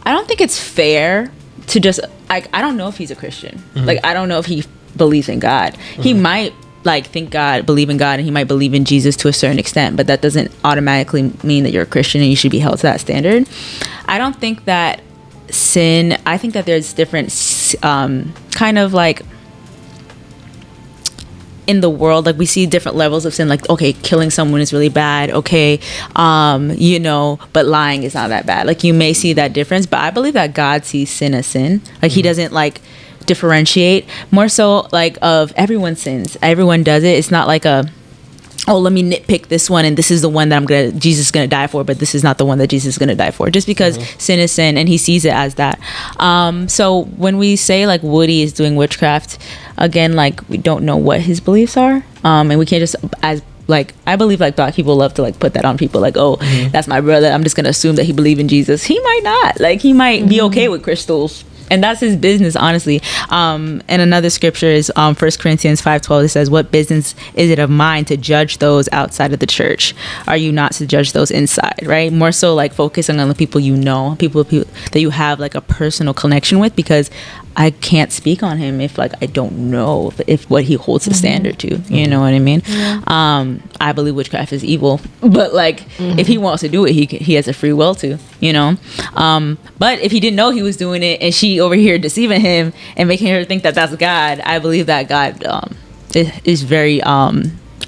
I don't think it's fair to just, I don't know if he's a Christian. Like, I don't know if he believes in God. He might like believe in God, and he might believe in Jesus to a certain extent, but that doesn't automatically mean that you're a Christian and you should be held to that standard. I don't think that sin, I think that there's different kind of like in the world, like we see different levels of sin, like, okay, killing someone is really bad, okay, but lying is not that bad. Like, you may see that difference, but I believe that God sees sin as sin. Like, he doesn't like differentiate, more so like of everyone sins, everyone does it. It's not like let me nitpick this one, and this is the one that Jesus is gonna die for, but this is not the one that Jesus is gonna die for, just because sin is sin, and he sees it as that. So when we say like Woody is doing witchcraft, again, like, we don't know what his beliefs are, and we can't just, as like, I believe like Black people love to like put that on people, like, oh, that's my brother, I'm just gonna assume that he believes in Jesus. He might not, like, he might be okay with crystals, and that's his business, honestly. And another scripture is 1 Corinthians 5:12. It says, what business is it of mine to judge those outside of the church? Are you not to judge those inside, right? More so like focusing on the people people that you have like a personal connection with, because I can't speak on him if like I don't know if what he holds the standard to. You know what I mean? I believe witchcraft is evil, but like if he wants to do it, he has a free will to, but if he didn't know he was doing it and she over here deceiving him and making her think that that's God, I believe that God is very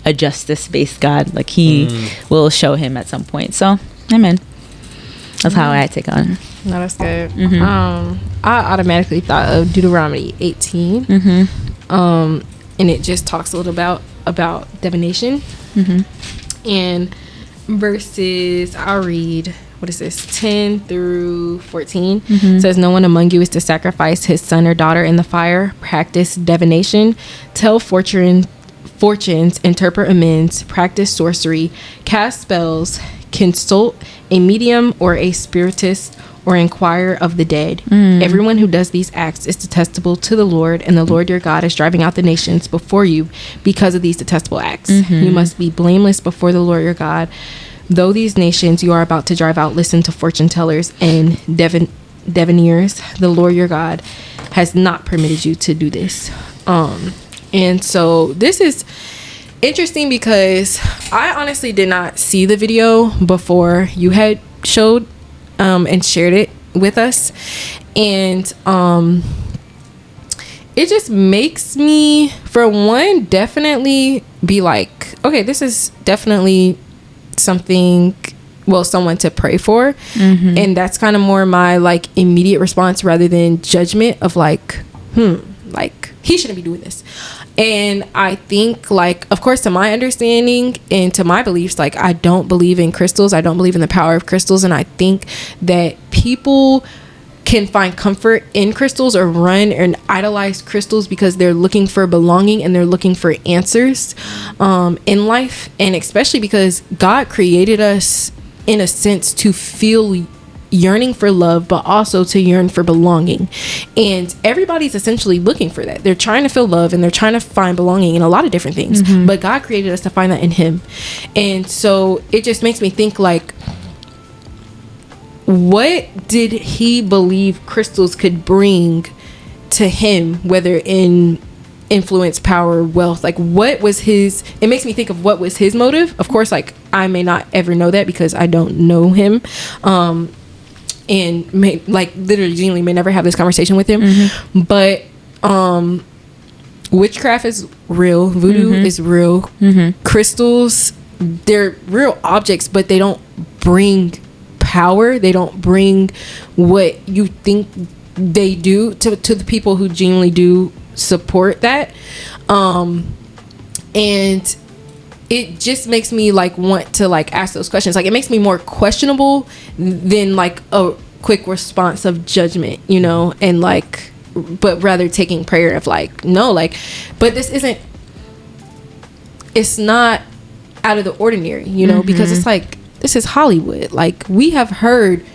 a justice-based God. Like, he will show him at some point. So, amen. That's how I take on it. No, that's good. I automatically thought of Deuteronomy 18, and it just talks a little about divination. And verses, I'll read, what is this, 10 through 14, says, no one among you is to sacrifice his son or daughter in the fire, practice divination, tell fortunes, interpret omens, practice sorcery, cast spells, consult a medium or a spiritist, or inquire of the dead. Everyone who does these acts is detestable to the Lord, and the Lord your God is driving out the nations before you because of these detestable acts. You must be blameless before the Lord your God. Though these nations you are about to drive out listen to fortune tellers and diviners, the Lord your God has not permitted you to do this. And so this is interesting because I honestly did not see the video before you had showed and shared it with us, and it just makes me, for one, definitely be like, okay, this is definitely something, someone to pray for. And that's kind of more my like immediate response, rather than judgment of like, like, he shouldn't be doing this. And I think, like, of course, to my understanding and to my beliefs, like, I don't believe in crystals. I don't believe in the power of crystals. And I think that people can find comfort in crystals or run and idolize crystals because they're looking for belonging and they're looking for answers in life. And especially because God created us, in a sense, to feel yearning for love, but also to yearn for belonging. And everybody's essentially looking for that. They're trying to feel love and they're trying to find belonging in a lot of different things. But God created us to find that in him. And so it just makes me think, like, what did he believe crystals could bring to him, whether in influence, power, wealth? Like, what was his, it makes me think of what was his motive. Of course, like, I may not ever know that because I don't know him, and may, like, literally genuinely may never have this conversation with him. But witchcraft is real, voodoo is real, crystals, they're real objects, but they don't bring power. They don't bring what you think they do to the people who genuinely do support that. And it just makes me like want to like ask those questions. Like it makes me more questionable than like a quick response of judgment, you know, and like, but rather taking prayer of like, no, like, but this isn't, it's not out of the ordinary, you know, because it's like, this is Hollywood. Like we have heard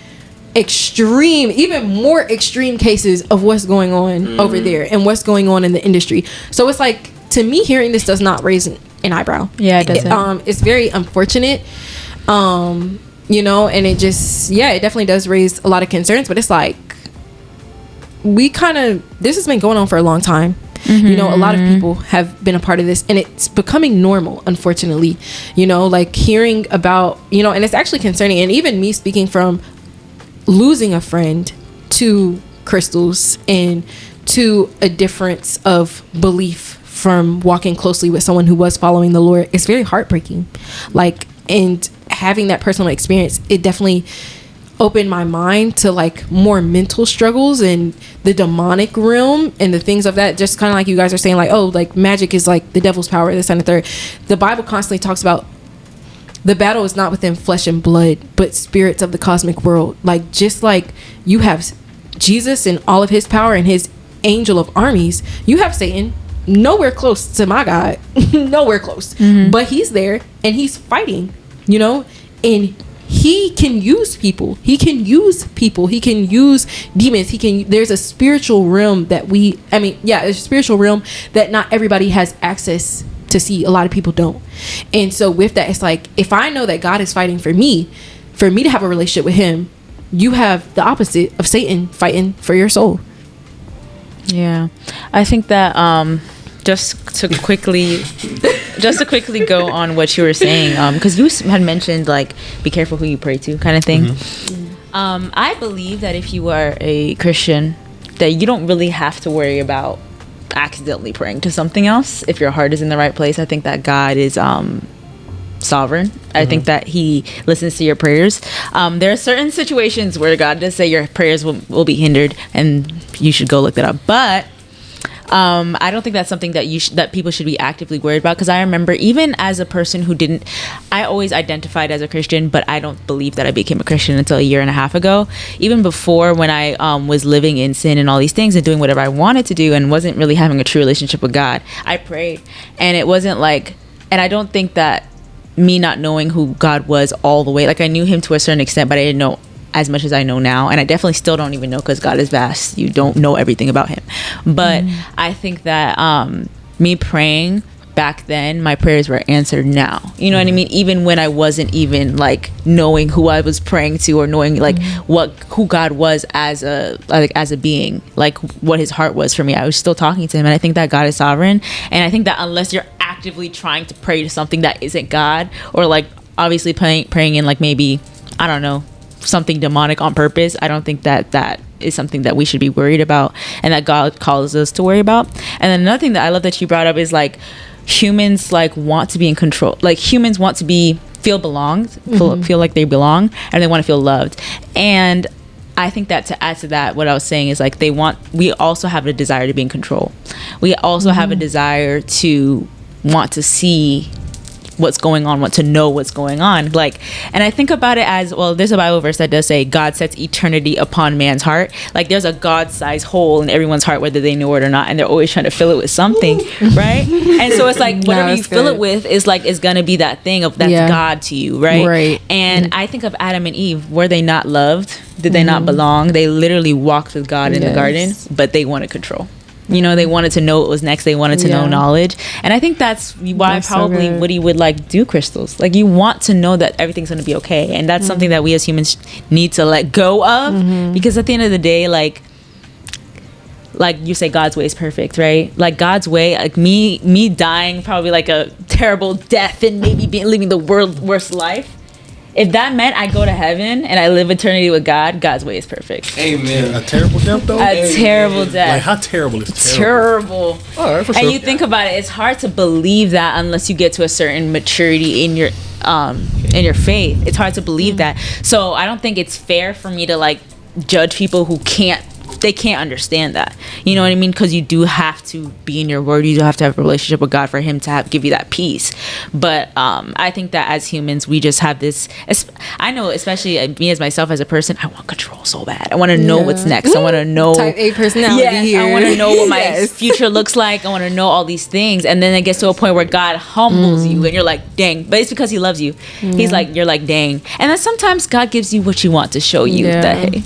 extreme, even more extreme cases of what's going on over there and what's going on in the industry. So it's like, to me, hearing this does not raise an eyebrow. Yeah, it doesn't. It's very unfortunate, you know, and it just, yeah, it definitely does raise a lot of concerns. But it's like, this has been going on for a long time. You know, a lot of people have been a part of this, and it's becoming normal, unfortunately. You know, like hearing about, you know, and it's actually concerning. And even me speaking from losing a friend to crystals and to a difference of belief from walking closely with someone who was following the Lord, it's very heartbreaking. Like, and having that personal experience, it definitely opened my mind to like more mental struggles and the demonic realm and the things of that. Just kind of like you guys are saying, like, oh, like magic is like the devil's power, this and the third. The Bible constantly talks about the battle is not within flesh and blood, but spirits of the cosmic world. Like, just like you have Jesus and all of his power and his angel of armies, you have Satan nowhere close to my God. Nowhere close. But he's there and he's fighting, you know, and he can use people. He can use demons. There's a spiritual realm that there's a spiritual realm that not everybody has access to see. A lot of people don't. And so with that, it's like, if I know that God is fighting for me to have a relationship with him, you have the opposite of Satan fighting for your soul. Yeah, I think that just to quickly go on what you were saying, because you had mentioned like be careful who you pray to kind of thing. I believe that if you are a Christian, that you don't really have to worry about accidentally praying to something else if your heart is in the right place. I think that God is sovereign. I think that he listens to your prayers. There are certain situations where God does say your prayers will be hindered, and you should go look that up. But I don't think that's something that that people should be actively worried about, because I remember even as a person who I always identified as a Christian, but I don't believe that I became a Christian until a year and a half ago. Even before, when I was living in sin and all these things and doing whatever I wanted to do and wasn't really having a true relationship with God, I prayed. And it wasn't like, and I don't think that me not knowing who God was all the way, like I knew him to a certain extent, but I didn't know as much as I know now, and I definitely still don't even know, because God is vast. You don't know everything about him. But I think that me praying back then, my prayers were answered now. You know what I mean? Even when I wasn't even like knowing who I was praying to, or knowing like who God was as a being, like what his heart was for me, I was still talking to him. And I think that God is sovereign, and I think that unless you're actively trying to pray to something that isn't God, or like obviously praying in like maybe, I don't know, something demonic on purpose, I don't think that is something that we should be worried about, and that God calls us to worry about. And then another thing that I love that you brought up is like humans like want to be in control. Like humans want to feel belonged, feel like they belong, and they want to feel loved. And I think that to add to that, what I was saying is like we also have a desire to be in control. We also have a desire to want to see what's going on, want to know what's going on. Like, and I think about it as, well, there's a Bible verse that does say God sets eternity upon man's heart. Like there's a God-sized hole in everyone's heart, whether they know it or not, and they're always trying to fill it with something, right? And so it's like whatever you fill it with is gonna be that thing of that's God to you, right? And I think of Adam and Eve. Were they not loved? Did they not belong? They literally walked with God in the garden, but they wanted control. You know, they wanted to know what was next. They wanted to know knowledge. And I think that's why probably Woody would like do crystals. Like you want to know that everything's going to be okay. And that's something that we as humans need to let go of. Because at the end of the day, like you say, God's way is perfect, right? Like God's way, like me dying probably like a terrible death and maybe living the world's worst life. If that meant I go to heaven and I live eternity with God, God's way is perfect. Amen. A terrible death, though? Terrible death. Like, how terrible is terrible? All right, for sure. And you think about it, it's hard to believe that unless you get to a certain maturity in your in your faith. It's hard to believe that. So I don't think it's fair for me to like judge people who can't understand that. You know what I mean? Because you do have to be in your word. You do have to have a relationship with God for him to give you that peace. But I think that as humans, we just have this. I know, especially me as myself as a person, I want control so bad. I want to know what's next. I want to know type A personality here. I want to know what my future looks like. I want to know all these things. And then it gets to a point where God humbles you and you're like, dang. But it's because he loves you. He's like, you're like, dang. And then sometimes God gives you what you want to show you that, hey.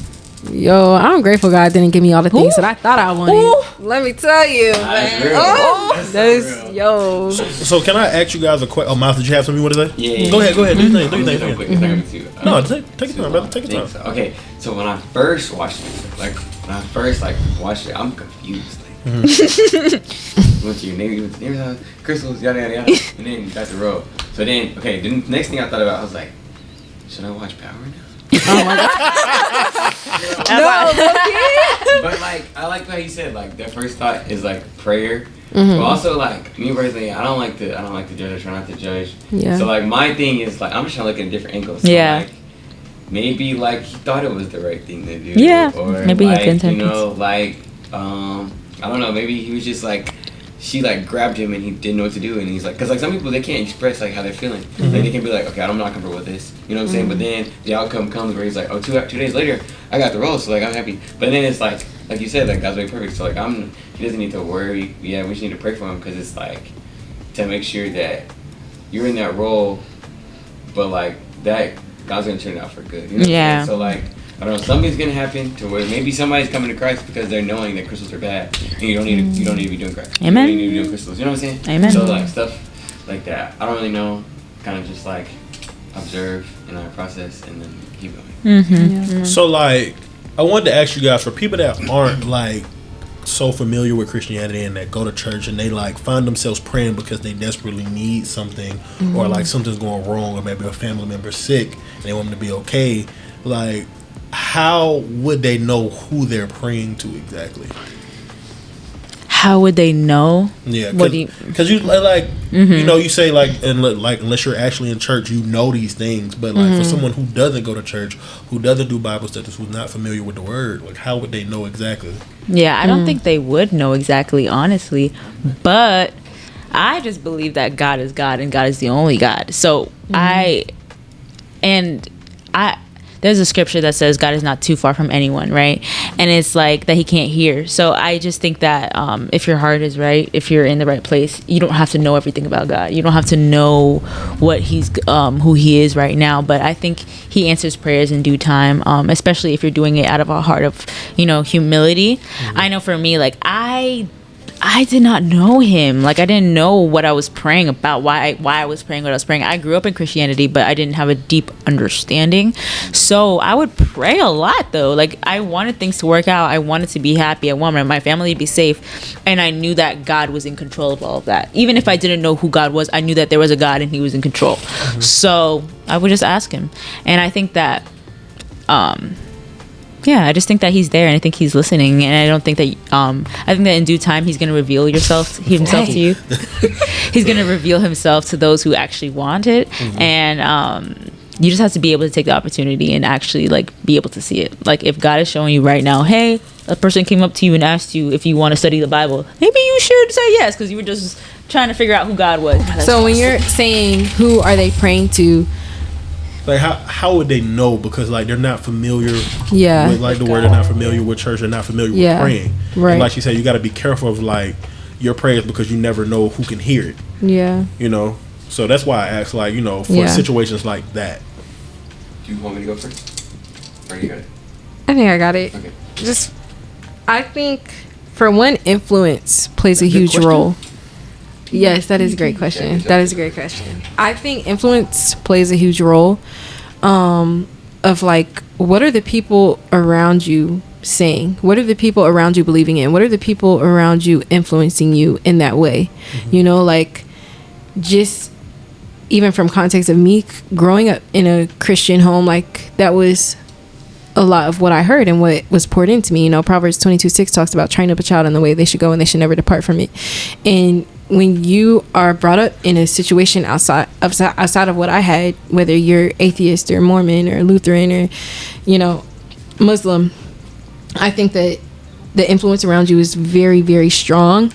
Yo, I'm grateful God didn't give me all the things that I thought I wanted. Let me tell you, man. So can I ask you guys a question? Oh, Miles, did you have something you want to say? Yeah. Go ahead. Do your thing. Quick. No, take your time, brother. Take your time. So. Okay, so when I first watched it, watched it, I'm confused. Went to your neighbor's house, crystals, yada yada yada, and then got the road. So then, okay, the next thing I thought about, I was like, should I watch Power now? Oh my god. But like, I like how you said, like, that first thought is like prayer. But also, like, me personally, I don't like to judge. I try not to judge. Yeah. So like, my thing is like, I'm just trying to look at different angles. So, like, maybe like he thought it was the right thing to do. Yeah. Or maybe like, he had you know, like, I don't know. Maybe he was just like, she like grabbed him and he didn't know what to do, and he's like, because like some people, they can't express like how they're feeling. Like they can be like, okay, I'm not comfortable with this, you know what I'm saying? But then the outcome comes where he's like, oh, two days later I got the role, so like I'm happy. But then it's like you said, like God's way perfect, so like he doesn't need to worry. Yeah, we just need to pray for him, because it's like to make sure that you're in that role, but like that God's gonna turn it out for good, you know what I'm saying? So like, I don't know, something's gonna happen to where maybe somebody's coming to Christ because they're knowing that crystals are bad, and you don't need to be doing Christ. Amen. You don't need to be doing crystals. You know what I'm saying? Amen. So like stuff like that, I don't really know. Kind of just like observe and I process and then keep going. So like, I wanted to ask you guys, for people that aren't like so familiar with Christianity and that go to church and they like find themselves praying because they desperately need something, or like something's going wrong, or maybe a family member's sick and they want them to be okay, like, how would they know who they're praying to exactly? How would they know? Yeah, because you like, you know, you say like, and like, unless you're actually in church, you know these things. But like, for someone who doesn't go to church, who doesn't do Bible studies, who's not familiar with the word, like, how would they know exactly? Yeah, I don't think they would know exactly, honestly. But I just believe that God is God and God is the only God. So there's a scripture that says God is not too far from anyone, right? And it's like that he can't hear. So I just think that if your heart is right, if you're in the right place, you don't have to know everything about God. You don't have to know what he's who he is right now. But I think he answers prayers in due time, especially if you're doing it out of a heart of, you know, humility. I know for me, like, I did not know him. Like, I didn't know what I was praying about, why I was praying what I was praying. I grew up in Christianity, but I didn't have a deep understanding. So I would pray a lot, though. Like, I wanted things to work out. I wanted to be happy. I wanted my family to be safe. And I knew that God was in control of all of that. Even if I didn't know who God was, I knew that there was a God and he was in control. So I would just ask him. And I think that... yeah, I just think that he's there, and I think he's listening, and I don't think that I think that in due time he's going to reveal himself to you. He's going to reveal himself to those who actually want it, and you just have to be able to take the opportunity and actually like be able to see it. Like, if God is showing you right now, hey, a person came up to you and asked you if you want to study the Bible, maybe you should say yes, because you were just trying to figure out who God was. So when you're saying who are they praying to, like, how would they know? Because like, they're not familiar with like the word, they're not familiar with church, they're not familiar with praying. Right. And like you said, you got to be careful of like your prayers, because you never know who can hear it. Yeah. You know, so that's why I asked, like, you know, for situations like that. Do you want me to go first? Or you got it? I think I got it. Okay. I think for one, influence plays a huge role. Yes, that is a great question. That is a great question. I think influence plays a huge role of like, what are the people around you saying? What are the people around you believing in? What are the people around you influencing you in that way? You know, like, just even from context of me growing up in a Christian home, like, that was a lot of what I heard and what was poured into me. You know, Proverbs 22:6 talks about train up a child in the way they should go and they should never depart from it. And when you are brought up in a situation outside of what I had, whether you're atheist or Mormon or Lutheran or, you know, Muslim, I think that the influence around you is very, very strong.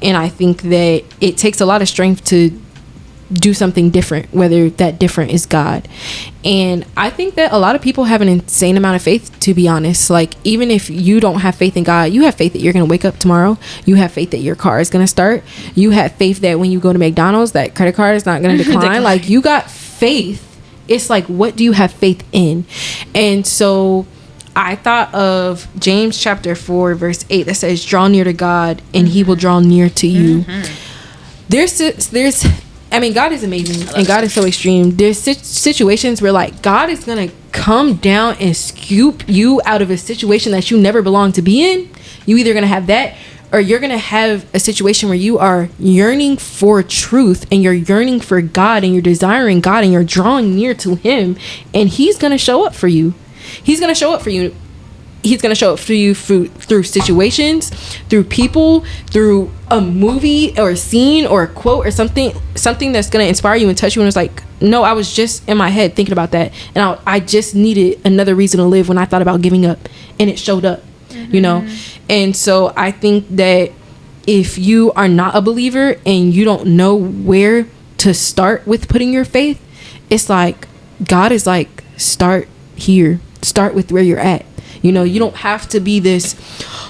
And I think that it takes a lot of strength to do something different, whether that different is God. And I think that a lot of people have an insane amount of faith, to be honest. Like, even if you don't have faith in God, you have faith that you're going to wake up tomorrow. You have faith that your car is going to start. You have faith that when you go to McDonald's, that credit card is not going to decline. Like, you got faith. It's like, what do you have faith in? And so I thought of James chapter 4 verse 8 that says, draw near to God and he will draw near to you. There's I mean, God is amazing and God is so extreme. There's situations where, like, God is going to come down and scoop you out of a situation that you never belonged to be in. You either going to have that, or you're going to have a situation where you are yearning for truth and you're yearning for God and you're desiring God and you're drawing near to him, and he's going to show up for you. He's going to show up for you. He's going to show up for you through situations, through people, through a movie or a scene or a quote or something that's going to inspire you and touch you. And it's like, no, I was just in my head thinking about that. And I just needed another reason to live when I thought about giving up, and it showed up, you know? And so I think that if you are not a believer and you don't know where to start with putting your faith, it's like, God is like, start here, start with where you're at. You know, you don't have to be this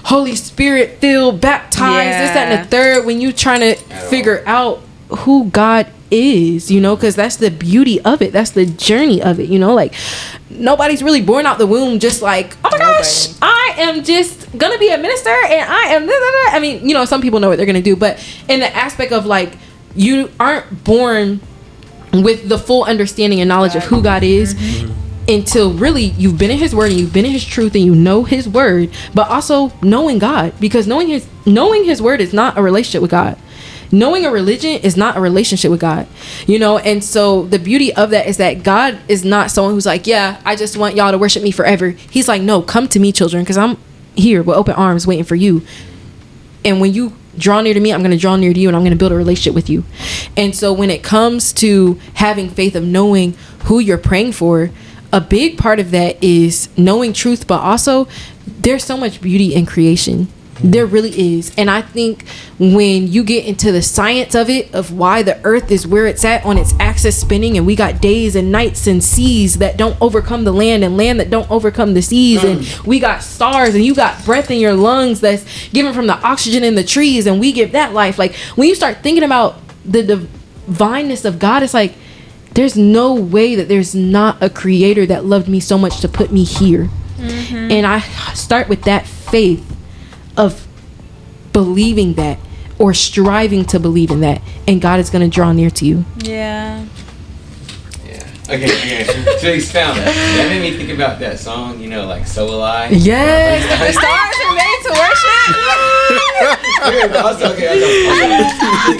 Holy Spirit filled, baptized, this, that, and the third when you trying to figure out who God is, you know, because that's the beauty of it. That's the journey of it, you know, like, nobody's really born out the womb just like, oh my gosh, I am just going to be a minister and I am, I mean, you know, some people know what they're going to do, but in the aspect of, like, you aren't born with the full understanding and knowledge of who God is until really you've been in his word and you've been in his truth and you know his word, but also knowing God, because knowing his word is not a relationship with God. Knowing a religion is not a relationship with God, you know? And so the beauty of that is that God is not someone who's like, yeah, I just want y'all to worship me forever. He's like, no, come to me, children, because I'm here with open arms waiting for you. And when you draw near to me, I'm going to draw near to you and I'm going to build a relationship with you. And so when it comes to having faith of knowing who you're praying for, a big part of that is knowing truth, but also there's so much beauty in creation. There really is. And I think when you get into the science of it, of why the earth is where it's at on its axis spinning, and we got days and nights and seas that don't overcome the land and land that don't overcome the seas, and we got stars and you got breath in your lungs that's given from the oxygen in the trees, and we give that life. Like, when you start thinking about the divineness of God, it's like, there's no way that there's not a creator that loved me so much to put me here. And I start with that faith of believing that, or striving to believe in that, and God is going to draw near to you. Yeah. Okay. So expound that. That made me think about that song, you know, like "So Will I." Yes, the stars are made to worship.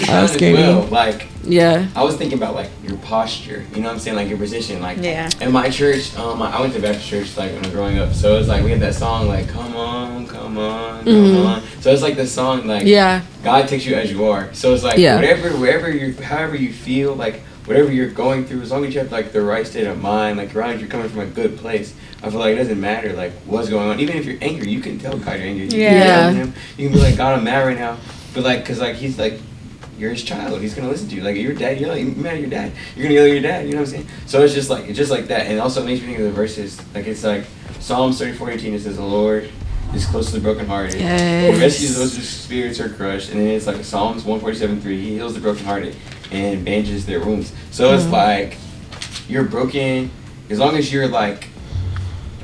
I was scared. Well, like, yeah, I was thinking about, like, your posture. You know what I'm saying? Like, your position. Like, in my church, I went to Baptist church, like, when I was growing up. So it's like we had that song, like, "Come on, come on, come on." So it's like the song, like, God takes you as you are. So it's like wherever you, however you feel, like, whatever you're going through, as long as you have, like, the right state of mind, like, you're coming from a good place, I feel like it doesn't matter, like, what's going on. Even if you're angry, you can tell God you're angry. You can tell him. You can be like, God, I'm mad right now. But, like, because, like, he's, like, you're his child. He's going to listen to you. Like, your dad, you're, like, you're mad at your dad. You're going to yell at your dad. You know what I'm saying? So it's just like that. And it also makes me think of the verses. Like, it's like Psalms 34:18. It says, the Lord is close to the brokenhearted. He rescues those whose spirits are crushed. And then it's like Psalms 147:3. He heals the brokenhearted and bandages their wounds. So it's like, you're broken, as long as you're, like,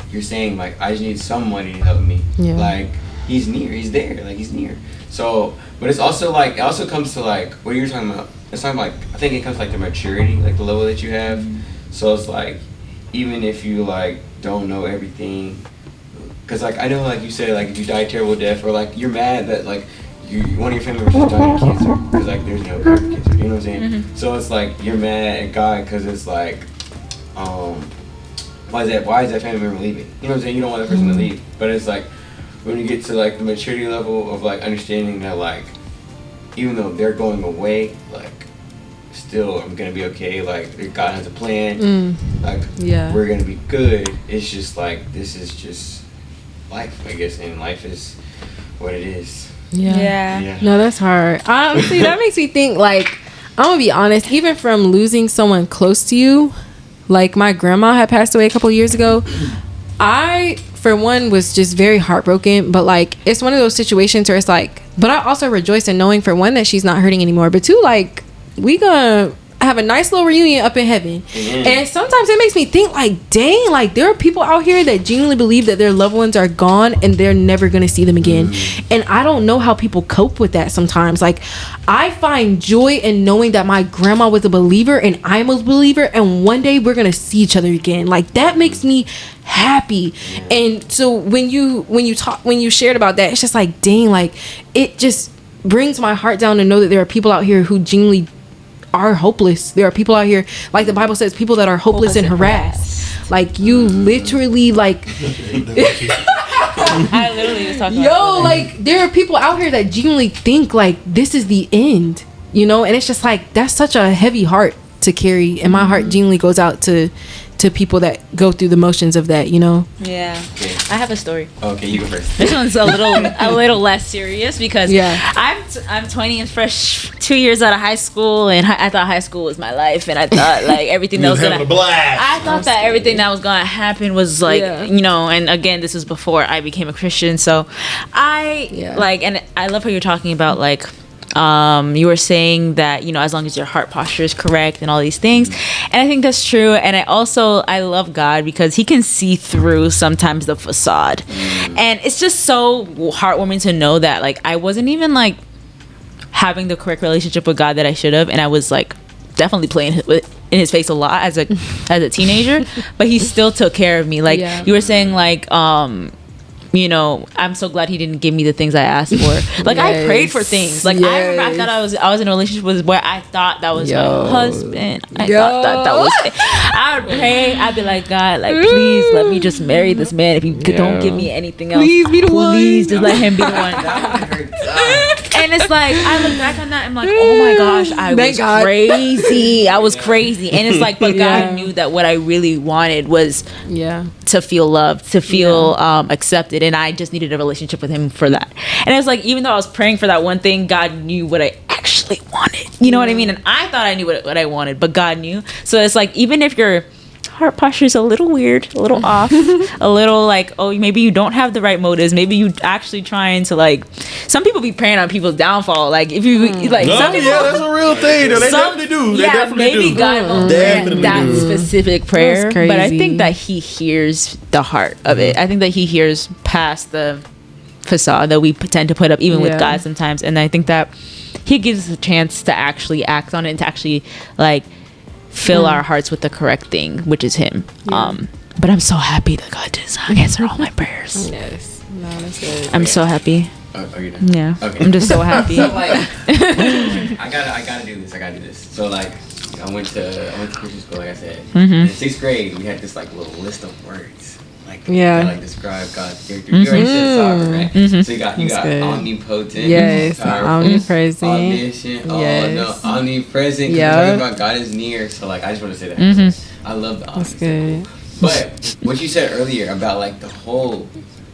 you're saying, like, I just need somebody to help me. Like, he's near, he's there, like, he's near. So, but it's also like, it also comes to, like, what you're talking about. It's talking like, I think it comes to, like, the maturity, like, the level that you have. So it's like, even if you, like, don't know everything, because, like, I know, like you said, like, if you die a terrible death, or, like, you're mad that, like, one of your family members just died of cancer, because, like, there's no cure for cancer, you know what I'm saying? So it's like, you're mad at God because it's like, why is that family member leaving? You know what I'm saying? You don't want that person to leave. But it's like, when you get to, like, the maturity level of, like, understanding that, like, even though they're going away, like, still I'm gonna be okay. Like, God has a plan. Like, we're gonna be good. It's just like, this is just life, I guess, and life is what it is. Yeah. No, that's hard. Honestly, that makes me think, like, I'm gonna be honest, even from losing someone close to you, like my grandma had passed away a couple years ago, I, for one, was just very heartbroken. But like, it's one of those situations where it's like, but I also rejoice in knowing, for one, that she's not hurting anymore, but two, like, we gonna have a nice little reunion up in heaven. And sometimes it makes me think, like, dang, like, there are people out here that genuinely believe that their loved ones are gone and they're never gonna see them again. And I don't know how people cope with that sometimes. Like, I find joy in knowing that my grandma was a believer and I'm a believer, and one day we're gonna see each other again. Like, that makes me happy. And so when you shared about that, it's just like, dang, like, it just brings my heart down to know that there are people out here who genuinely are hopeless. There are people out here, like the Bible says, people that are hopeless and harassed. Like, you literally, like, I literally was talking about like, there are people out here that genuinely think like this is the end, you know. And it's just like, that's such a heavy heart to carry, and my heart genuinely goes out to people that go through the motions of that, you know. I have a story. Okay, you go first. This one's a little less serious because I'm 20 and fresh, 2 years out of high school, and I thought high school was my life, and I thought like everything that was gonna everything that was gonna happen was like, you know. And again, this was before I became a Christian, so like, and I love how you're talking about, like, you were saying that, you know, as long as your heart posture is correct and all these things, and I think that's true. And I love God because he can see through sometimes the facade, and it's just so heartwarming to know that, like, I wasn't even like having the correct relationship with God that I should have, and I was like definitely playing in his face a lot as a teenager, but he still took care of me. Like, you were saying, like, you know, I'm so glad he didn't give me the things I asked for. Like, I prayed for things. Like, I remember I thought I was in a relationship with where I thought that was my husband. I thought that was it. I would pray. I'd be like, God, like, please let me just marry this man. If you don't give me anything else, please be the one. Please just let him be the one. And it's like, I look back on that, I'm like, oh my gosh, I was crazy. I was crazy. And it's like, but God knew that what I really wanted was to feel loved, to feel accepted. And I just needed a relationship with him for that. And it's like, even though I was praying for that one thing, God knew what I actually wanted. You know what I mean? And I thought I knew what I wanted, but God knew. So it's like, even if your heart posture is a little weird, a little off, a little like, oh, maybe you don't have the right motives, maybe you actually trying to, like, some people be praying on people's downfall, like, if you like, some people, that's a real thing. They definitely do. They definitely maybe do. God won't grant that specific prayer, but I think that he hears the heart of it. I think that he hears past the facade that we tend to put up, even with God sometimes. And I think that he gives us a chance to actually act on it and to actually, like, fill our hearts with the correct thing, which is him. But I'm so happy that God does answer all my prayers. Yes. No, that's good. I'm so happy. Are you done? Yeah. Okay. I'm just so happy. So, like, I gotta do this. So, like, I went to Christian school, like I said. In 6th grade, we had this, like, little list of words. Like, like, describe God's character. You already said sovereign, right? So you got good. Omnipotent, powerful, omnipresent, omniscient, omnipresent. Talking about God is near. So, like, I just want to say that. I love the omniscient. But what you said earlier about, like, the whole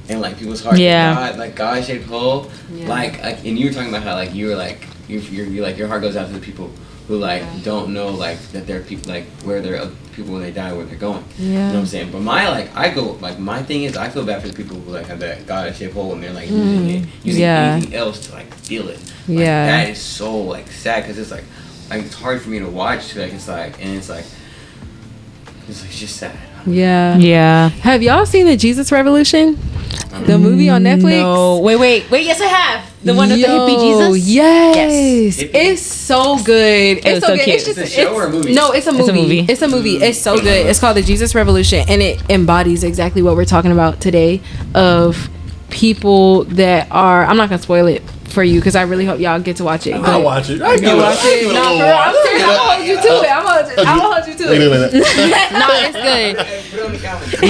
and, like, people's hearts, God, like, God-shaped hole, like, and you were talking about how, like, you were like, you're like, your heart goes out to the people who, like, don't know, like, that there are people, like, where there are people when they die, where they're going. You know what I'm saying? But my thing is, I feel bad for the people who, like, have that God-shaped hole and they're, like, using anything else to, like, feel it. Like, that is so, like, sad, because it's like, it's hard for me to watch, like, it's like, it's just sad. Yeah. Have y'all seen the Jesus Revolution? The movie on Netflix? No. Wait. Yes, I have. The one with the hippie Jesus? Yes. It's so good. It's so good. Cute. It's just a show or a movie? No, it's a movie. It's a movie. It's so good. It's called the Jesus Revolution, and it embodies exactly what we're talking about today, of people that are, I'm not going to spoil it for you because I really hope y'all get to watch it. I'll watch it. I can watch it. No, for real. I'm serious. I'm gonna hold you to it. I'm gonna hold you to it. No, it's good. Put it on the calendar. I'm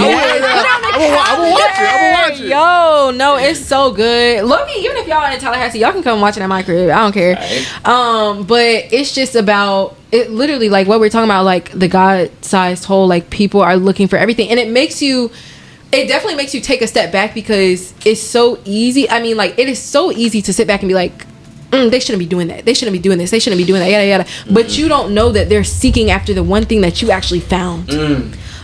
gonna watch it. Yo, no, it's so good. Look, even if y'all in Tallahassee, y'all can come watch it at my crib. I don't care. Right. But it's just about it. Literally, like what we're talking about, like the God-sized hole. Like people are looking for everything, and it definitely makes you take a step back because it's so easy. I mean, like, it is so easy to sit back and be like, they shouldn't be doing that. They shouldn't be doing this. They shouldn't be doing that. Yada, yada. But you don't know that they're seeking after the one thing that you actually found.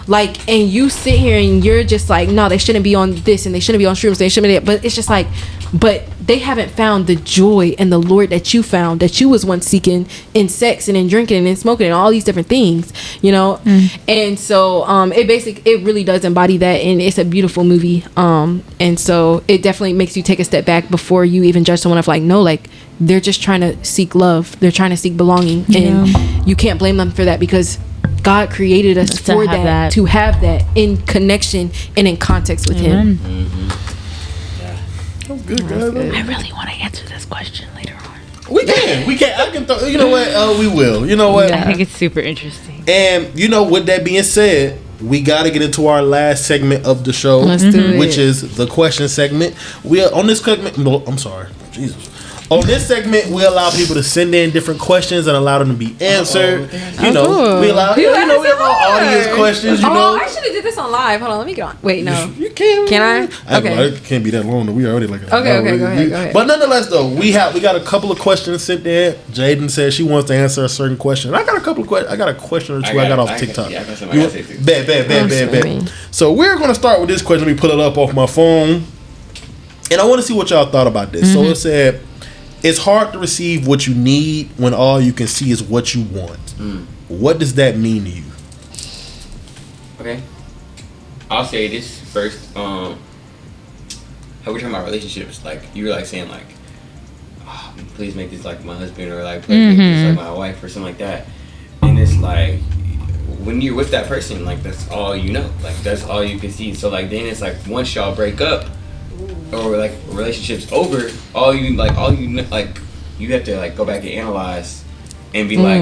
Like, and you sit here and you're just like, no, they shouldn't be on this and they shouldn't be on shrooms. They shouldn't be. But it's just like, but they haven't found the joy and the Lord that you found, that you was once seeking in sex and in drinking and in smoking and all these different things, you know? And so it really does embody that, and it's a beautiful movie. And so it definitely makes you take a step back before you even judge someone of like, no, like they're just trying to seek love. They're trying to seek belonging. And you can't blame them for that because God created us for that, to have that in connection and in context with Him. That's good, guys. I really want to answer this question later on. We can. I can throw. You know what? We will. You know what? I think it's super interesting. And you know, with that being said, we got to get into our last segment of the show, which is the question segment. We are on this segment. No, I'm sorry, Jesus. On this segment, we allow people to send in different questions and allow them to be answered. We allow audience questions. I should have did this on live. Hold on, let me get on. Wait, no. You can. Can I? Okay. It can't be that long. We already like. Okay, go ahead. But nonetheless, though, we got a couple of questions sent there. Jaden said she wants to answer a certain question. I got a couple of questions. I got a question or two I got off TikTok. Yeah, I got something I gotta say too. Bet. So we're gonna start with this question. Let me pull it up off my phone, and I want to see what y'all thought about this. So it said, it's hard to receive what you need when all you can see is what you want. What does that mean to you? Okay. I'll say this first. How we're talking about relationships, like you're like saying like, oh, please make this like my husband, or like please make this like my wife or something like that. And it's like when you're with that person, like that's all you know. Like that's all you can see. So like then it's like once y'all break up, or like relationships over, all you have to like go back and analyze and be like,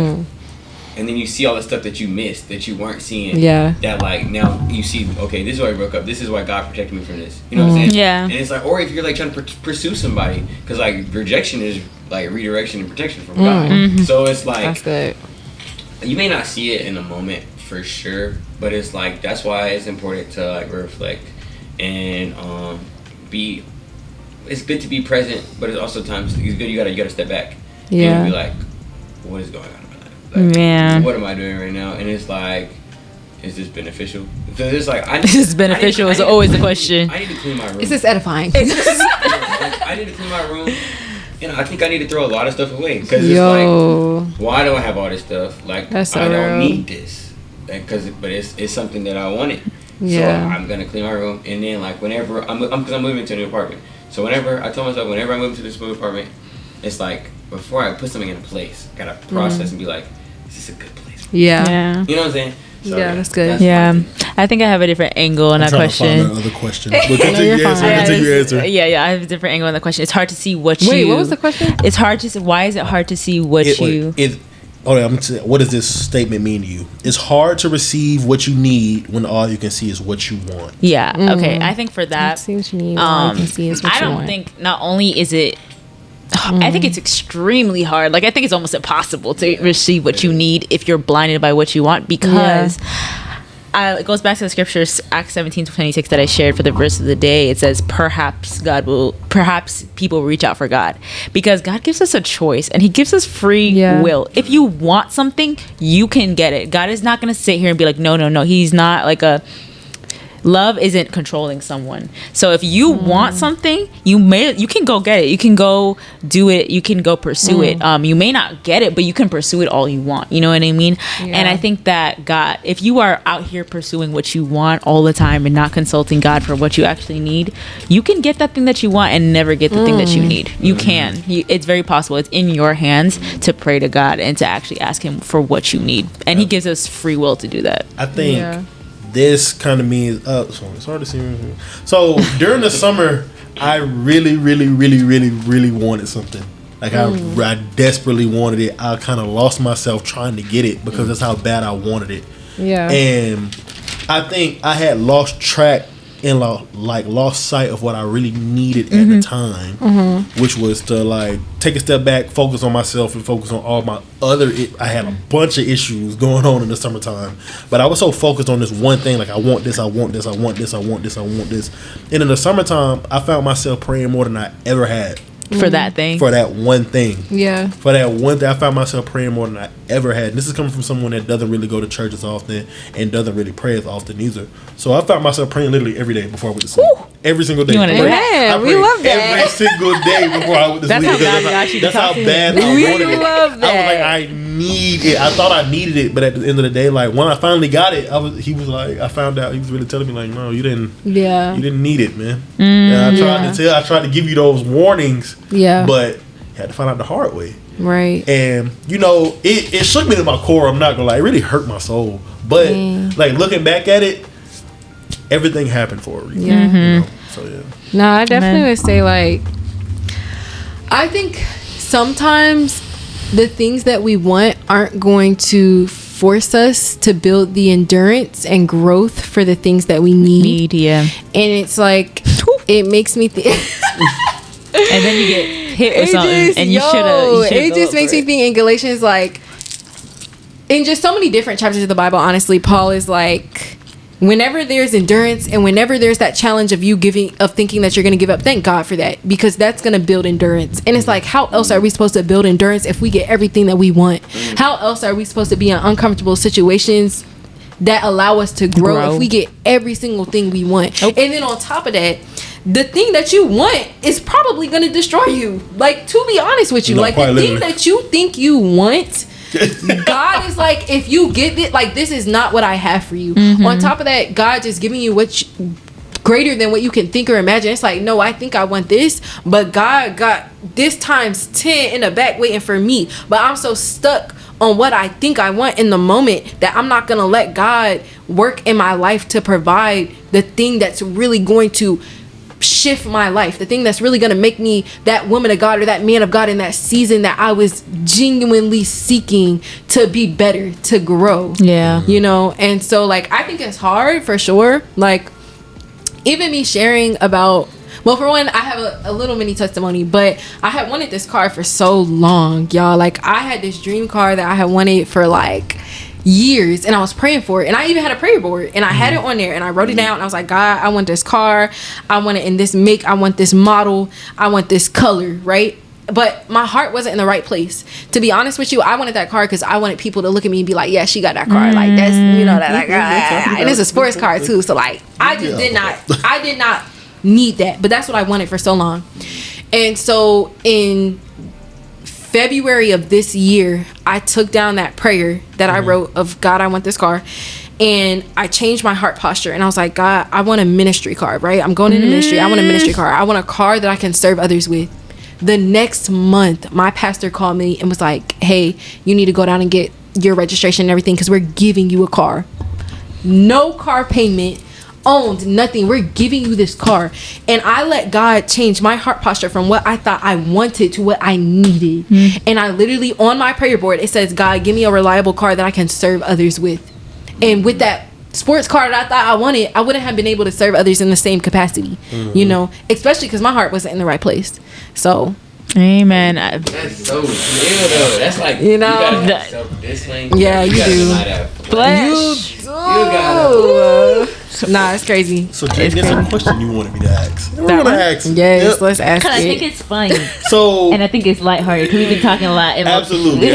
and then you see all the stuff that you missed, that you weren't seeing. That like now you see, okay, this is why we broke up. This is why God protected me from this. You know what I'm saying? Yeah. And it's like, or if you're like trying to pursue somebody, because like rejection is like redirection and protection from God. So it's like that's good. You may not see it in the moment for sure, but it's like that's why it's important to like reflect and it's good to be present, but it's also times it's good you gotta step back and be like, what is going on in my life? Like, what am I doing right now? And it's like, is this beneficial? Because it's like, is this beneficial is always the question. I need to clean my room. Is this edifying? I need to clean my room, and I think I need to throw a lot of stuff away because it's like, why do I have all this stuff? Like, I don't need this, but it's something that I wanted. So I'm gonna clean my room, and then like whenever because I'm moving to a new apartment. So whenever I told myself, whenever I move to this new apartment, it's like before I put something in place, I gotta process and be like, is this a good place? Yeah. You know what I'm saying? So, that's good. I think I have a different angle on that question. I'm trying to find another question. But continue your answer. Yeah, I have a different angle on the question. It's hard to see what you... Wait, what was the question? It's hard to see... Why is it hard to see what you... What does this statement mean to you? It's hard to receive what you need when all you can see is what you want. Yeah, okay. I think for that... See what you need all you can see is what you want. I don't think... Not only is it... I think it's extremely hard. Like, I think it's almost impossible to receive what you need if you're blinded by what you want, because it goes back to the scriptures, Acts 17:26 that I shared for the verse of the day. It says, perhaps people reach out for God, because God gives us a choice and He gives us free will. If you want something, you can get it. God is not going to sit here and be like, no. He's not like a... Love isn't controlling someone. So if you want something, you can go get it. You can go do it. You can go pursue it. You may not get it, but you can pursue it all you want. You know what I mean? Yeah. And I think that God, if you are out here pursuing what you want all the time and not consulting God for what you actually need, you can get that thing that you want and never get the thing that you need. You can. It's very possible. It's in your hands to pray to God and to actually ask Him for what you need. And He gives us free will to do that. I think this kind of means so it's hard to see. So during the summer, I really wanted something. Like I desperately wanted it. I kind of lost myself trying to get it because that's how bad I wanted it. Yeah. And I think I had lost track and lost sight of what I really needed at the time, which was to like take a step back, focus on myself, and focus on all my other. I had a bunch of issues going on in the summertime, but I was so focused on this one thing. Like I want this, I want this, I want this, I want this, I want this. And in the summertime, I found myself praying more than I ever had. For that thing. For that one thing. Yeah. For that one thing. I found myself praying more than I ever had. And this is coming from someone that doesn't really go to church as often and doesn't really pray as often either. So I found myself praying literally every day before I went to sleep. Woo! Every single day. You want to do that? Yeah, we love that. Every single day before I went to sleep. That's how bad I wanted it. Love that. I was like, I need it. I thought I needed it, but at the end of the day, like when I finally got it, he was like, I found out he was really telling me like, no, you didn't. Yeah. You didn't need it, man. And I tried to give you those warnings. Yeah. But had to find out the hard way. Right. And you know, it shook me to my core. I'm not gonna lie, it really hurt my soul. But like looking back at it, everything happened for a reason. Yeah. You know? So yeah. No, I definitely would say like, I think sometimes the things that we want aren't going to force us to build the endurance and growth for the things that we need. Yeah. And it's like, it makes me think. And then you get hit with something, and you should have. It just makes me think in Galatians, like, in just so many different chapters of the Bible, honestly, Paul is like, whenever there's endurance and whenever there's that challenge of thinking that you're going to give up, thank God for that, because that's going to build endurance. And it's like, how else are we supposed to build endurance if we get everything that we want? How else are we supposed to be in uncomfortable situations that allow us to grow if we get every single thing we want? And then on top of that, the thing that you want is probably going to destroy you. Like, to be honest with you, like the thing that you think you want, God is like, if you get it, like, this is not what I have for you. On top of that, God just giving you greater than what you can think or imagine. It's like, no, I think I want this, but God got this times 10 in the back waiting for me. But I'm so stuck on what I think I want in the moment that I'm not gonna let God work in my life to provide the thing that's really going to shift my life, the thing that's really gonna make me that woman of God or that man of God in that season that I was genuinely seeking to be better, to grow. Yeah. You know, and so like I think it's hard for sure. Like even me sharing about, well, for one, I have a little mini testimony, but I had wanted this car for so long, y'all. Like I had this dream car that I had wanted for like years, and I was praying for it, and I even had a prayer board, and I had it on there, and I wrote it down, and I was like, God, I want this car, I want it in this make, I want this model, I want this color, right? But my heart wasn't in the right place. To be honest with you, I wanted that car because I wanted people to look at me and be like, yeah, she got that car. Like that's, you know, that car. And it's a sports car too. So like I just did not need that. But that's what I wanted for so long. And so in February of this year, I took down that prayer that I wrote of God, I want this car. And I changed my heart posture, and I was like, God, I want a ministry car, right? I'm going into ministry. I want a ministry car. I want a car that I can serve others with. The next month, my pastor called me and was like, hey, you need to go down and get your registration and everything because we're giving you a car. No car payment, owned, nothing. We're giving you this car. And I let God change my heart posture from what I thought I wanted to what I needed. And I literally, on my prayer board, it says, God, give me a reliable car that I can serve others with. And with that sports car that I thought I wanted, I wouldn't have been able to serve others in the same capacity, you know, especially because my heart wasn't in the right place. So, amen. That's so real though. That's like, you know, you gotta self-discipline. Yeah, you do. Flesh. You gotta. Nah, it's crazy. So, Jay, there's a question you wanted me to ask. We're gonna ask. Yes, let's ask it. I think it's funny. So, and I think it's lighthearted because we've been talking a lot. Absolutely.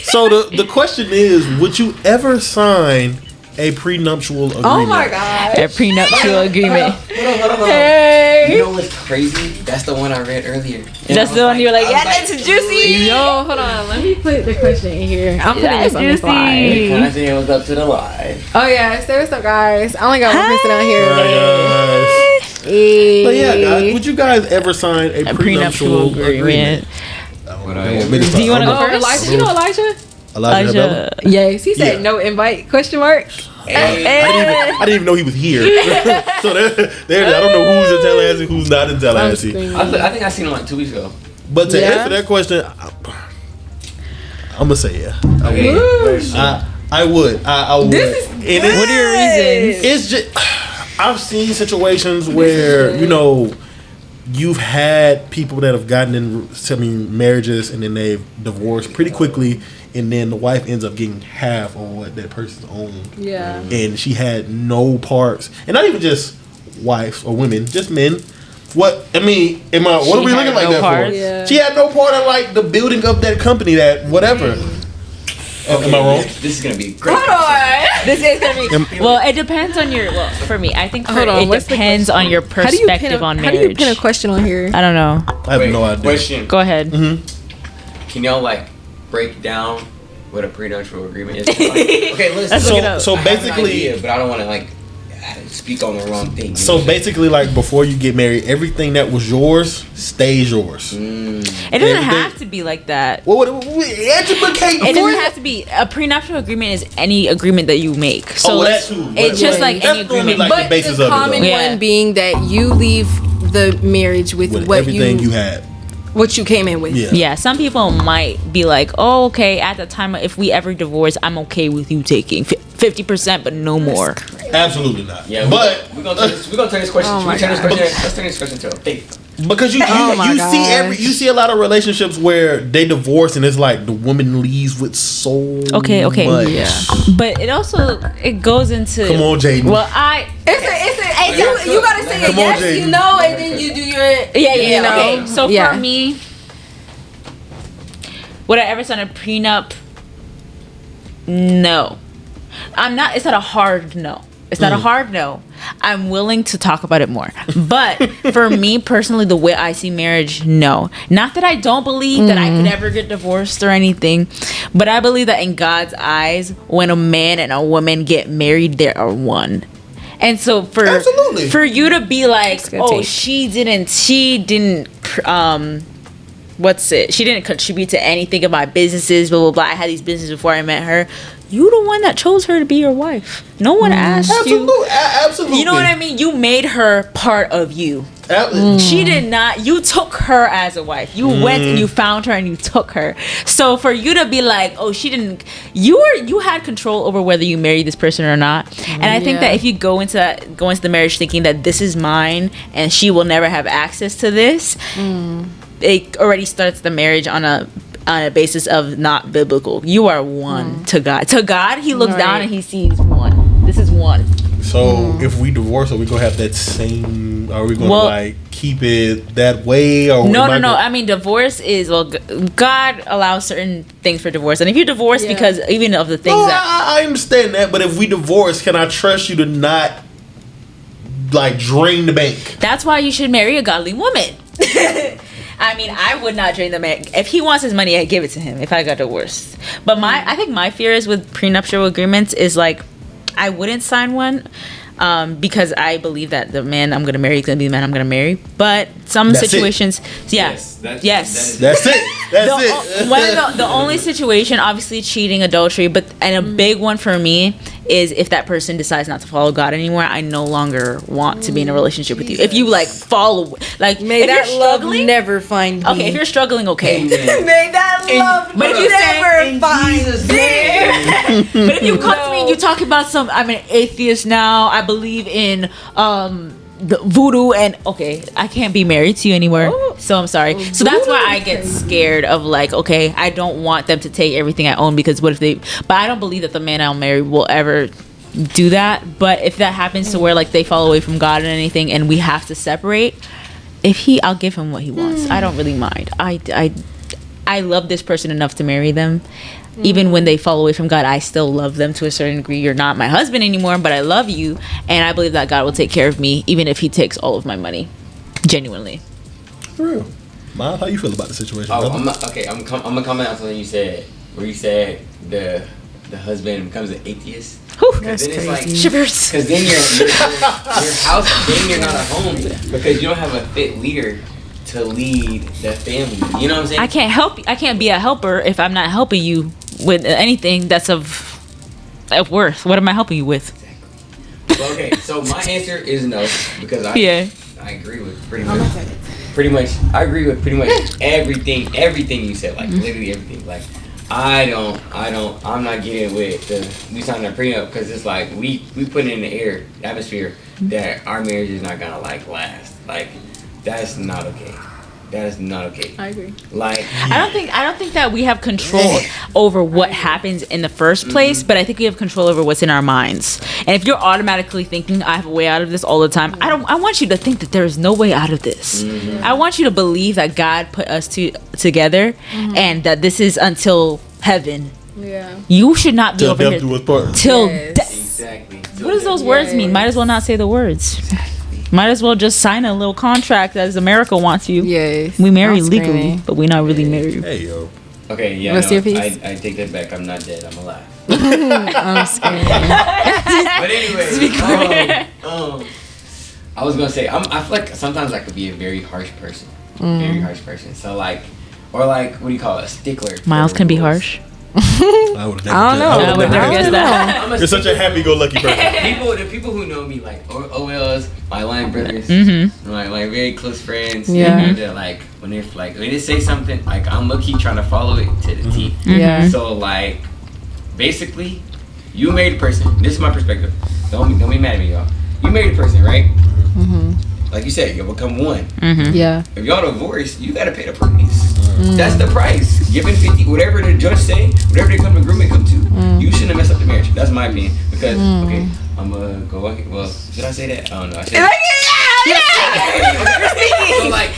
So the question is, would you ever sign a prenuptial agreement? Oh my God. A prenuptial agreement. Hold on. Hey. You know what's crazy? That's the one I read earlier. That's the one you were like, yeah, that's juicy. Yo, hold on. Let me put the question in here. I'm putting this on the slide. Content was up to the live. Oh, yeah. Say what's up, guys. I only got one person out here. But yeah, guys, would you guys ever sign a prenuptial agreement? Do you want to go first? Elijah, you know Elijah? Elijah? Yes, he said no invite, question mark. I didn't even know he was here. So there, I don't know who's in Tallahassee, who's not in Tallahassee. I think I seen him like 2 weeks ago. But to answer that question, I'm gonna say yeah. Okay. I would. I would. What are your reasons? It's just I've seen situations where you've had people that have gotten in marriages and then they've divorced pretty quickly, and then the wife ends up getting half of what that person owned. Yeah. And she had no parts, and not even just wives or women, just men. What I mean, what are we looking like that for? Yeah. She had no part of like the building of that company, that whatever. Okay, am I wrong? This is gonna be great. Hold on. This is gonna be. Well, it depends on your. Well, for me, I think it depends on your perspective on marriage. How do you pin a question on here? I don't know. I have no idea. Question. Go ahead. Mm-hmm. Can y'all break down what a prenuptial agreement is? Okay, let's so, look it up. So basically, but I don't want to speak on the wrong thing. So basically, before you get married, everything that was yours stays yours. It doesn't have to be like that. Well, it doesn't have to be. A prenuptial agreement is any agreement that you make. So that too. It's just like any agreement. But the basis of common one being that you leave the marriage with what everything you had. What you came in with. Yeah, some people might be like, oh, okay, at the time, if we ever divorce, I'm okay with you taking 50%, but no more. Absolutely not. Yeah, but we're gonna turn this question. Let's turn this question to a faith. Because you see a lot of relationships where they divorce and it's like the woman leaves with so much. Yeah. But it goes into. Come on, Jaden. Well, you gotta say a yes, and then you do your Okay. So for me, would I ever sign a prenup? No, I'm not. It's not a hard no. It's not a hard no. I'm willing to talk about it more. But for me personally, the way I see marriage, no. Not that I don't believe that I could ever get divorced or anything, but I believe that in God's eyes, when a man and a woman get married, they are one. And so for you to be like, she didn't she didn't contribute to anything of my businesses, blah blah blah. I had these businesses before I met her. You the one that chose her to be your wife. No one asked you. Absolutely. You know what I mean? You made her part of you. She did not. You took her as a wife. You went and you found her and you took her. So for you to be like, oh, she didn't. You had control over whether you married this person or not. And I think that if you go into the marriage thinking that this is mine and she will never have access to this, it already starts the marriage on a basis of not biblical. You are one to God. To God, He looks down and He sees one. This is one. So if we divorce, are we gonna have that same? Are we gonna keep it that way? Or no. I mean, divorce is God allows certain things for divorce, and if you divorce because even of the things I understand that, but if we divorce, can I trust you to not drain the bank? That's why you should marry a godly woman. I mean, I would not drain the man. If he wants his money, I'd give it to him if I got divorced. But I think my fear is with prenuptial agreements is I wouldn't sign one because I believe that the man I'm going to marry is going to be the man I'm going to marry. But some situations, yes. That's it. That's it. The only situation, obviously cheating, adultery, and a big one for me is if that person decides not to follow God anymore, I no longer want to be in a relationship with you. If you follow, may that love never find me. Okay, if you're struggling, okay. May that love never find me. But if you come to me and you talk about I'm an atheist now, I believe in the voodoo, and I can't be married to you anymore, so I'm sorry. So that's why I get scared of I don't want them to take everything I own, because what if but I don't believe that the man I'll marry will ever do that. But if that happens to where they fall away from God and anything and we have to separate, I'll give him what he wants. I don't really mind. I love this person enough to marry them. Even when they fall away from God, I still love them to a certain degree. You're not my husband anymore, but I love you, and I believe that God will take care of me, even if He takes all of my money. Genuinely. For real. Miles, how you feel about the situation? I'm gonna comment on something you said, where you said the husband becomes an atheist. That's crazy. Shivers. Because then your house, then you're not a home, because you don't have a fit leader to lead the family. You know what I'm saying? I can't be a helper if I'm not helping you with anything that's of worth. What am I helping you with? Okay, so my answer is no because I agree with pretty much everything you said. Like literally everything. Like I'm not getting with we signing a prenup because it's like we put in the atmosphere that our marriage is not gonna like last. Like that's not okay. That is not okay. I agree. Like I don't think that we have control over what happens in the first place, but I think we have control over what's in our minds. And if you're automatically thinking I have a way out of this all the time, I want you to think that there is no way out of this. I want you to believe that God put us together and that this is until heaven. Yeah. You should not be till over here till exactly. What does those words mean? Might as well not say the words. Might as well just sign a little contract as America wants you. Yes. We marry legally, but we're not really married. Hey, yo. Okay, yeah. What's your piece? I take that back. I'm not dead. I'm alive. I'm scared. But anyway, I was gonna say I feel like sometimes I could be a very harsh person. Very harsh person. So like, or like, what do you call it? A stickler. Miles can be harsh. I would never guessed that. You're such a happy-go-lucky person. The people who know me, like OLs, my line brothers, like very close friends. Yeah. They're like when they say something, like I'm low-key trying to follow it to the T. Yeah. So like, basically, you married a person. This is my perspective. Don't be mad at me, y'all. You married a person, right? Like you said, you'll become one. Yeah. If y'all divorce, you gotta pay the price. That's the price. Given 50, whatever the judge say, whatever they come to agreement come to, you shouldn't mess up the marriage. That's my opinion. Because okay, I'm gonna go. Well, should I say that? I don't know. I said. So like,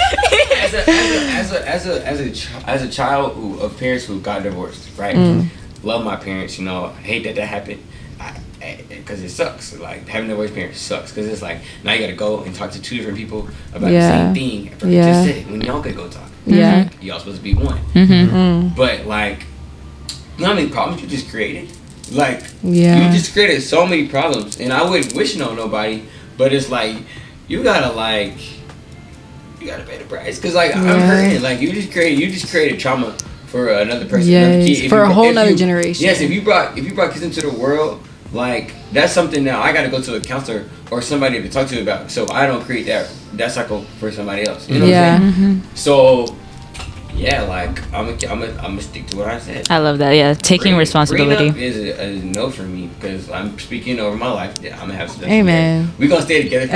as a child of parents who got divorced, right? Love my parents. You know, hate that happened. Because it sucks. Like having divorced parents sucks. Because it's like now you gotta go and talk to two different people about the same thing. Just said it when y'all could go talk. Yeah. Y'all supposed to be one. But like, you know how many problems you just created? Like, you just created so many problems, and I wouldn't wish it on nobody. But it's like you gotta pay the price. Cause like I'm hurting. Like you just created trauma for another person. Another kid. For a whole nother generation. Yes, if you brought kids into the world. Like that's something now I gotta go to a counselor or somebody to talk to about, so I don't create that cycle for somebody else. You know what I'm saying? So yeah, like I'm gonna stick to what I said. I love that. Yeah, taking responsibility is a no for me because I'm speaking over my life. Yeah, I'm gonna have some. Amen. We're gonna stay together.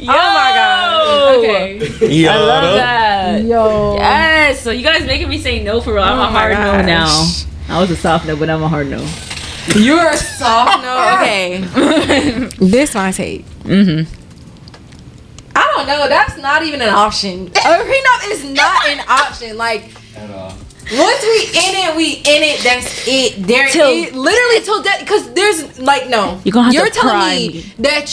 Oh my god. Okay. I love that. Yo. Yes. So you guys making me say no for real. I'm a hard no now. I was a soft no, but I'm a hard no. You're a soft no. Okay. This my take. I don't know. That's not even an option. A prenup is not an option. Like at all. Once we in it, that's it. Literally till death. Because there's like no. You're telling me that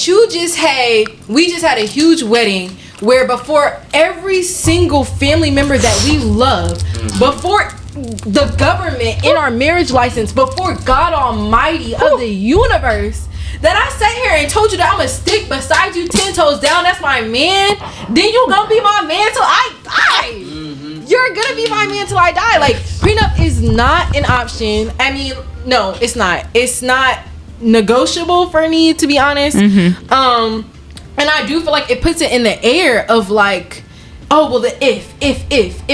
we just had a huge wedding where before every single family member that we love, before the government in our marriage license, before God Almighty of the universe, that I sat here and told you that I'm gonna stick beside you 10 toes down. That's my man. Then you gonna be my man till I die. You're gonna be my man till I die. Like prenup is not an option. I mean, no, it's not. It's not negotiable for me, to be honest. And I do feel like it puts it in the air of like, oh well, the if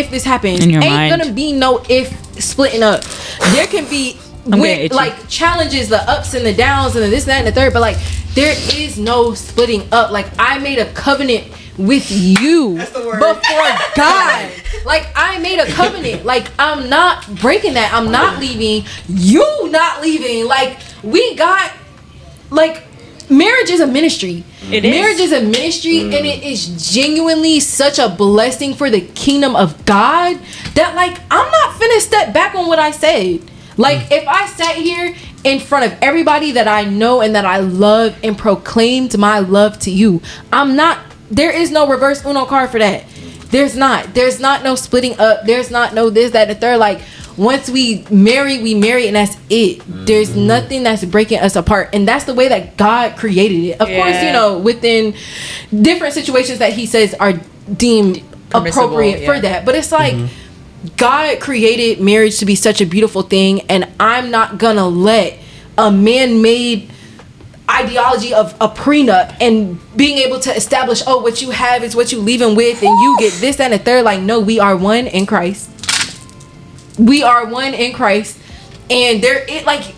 this happens, ain't gonna be no if splitting up. There can be like challenges, the ups and the downs and the this, that, and the third, but like there is no splitting up. Like I made a covenant with you before God. Like I made a covenant. Like I'm not breaking that. I'm not leaving. You not leaving. Like we got like marriage is a ministry. Marriage is a ministry, and it is genuinely such a blessing for the kingdom of God that like I'm not finna step back on what I said. Like if I sat here in front of everybody that I know and that I love and proclaimed my love to you, there is no reverse Uno card for that. There's not no splitting up. There's not no this, that, and the third. Like once we marry, and that's it. There's nothing that's breaking us apart, and that's the way that God created it. Of course, you know, within different situations that He says are deemed appropriate for that. But it's like God created marriage to be such a beautiful thing, and I'm not gonna let a man-made ideology of a prenup and being able to establish, oh, what you have is what you leaving with, and you get this, that, and the third. Like, no, we are one in Christ. We are one in Christ, and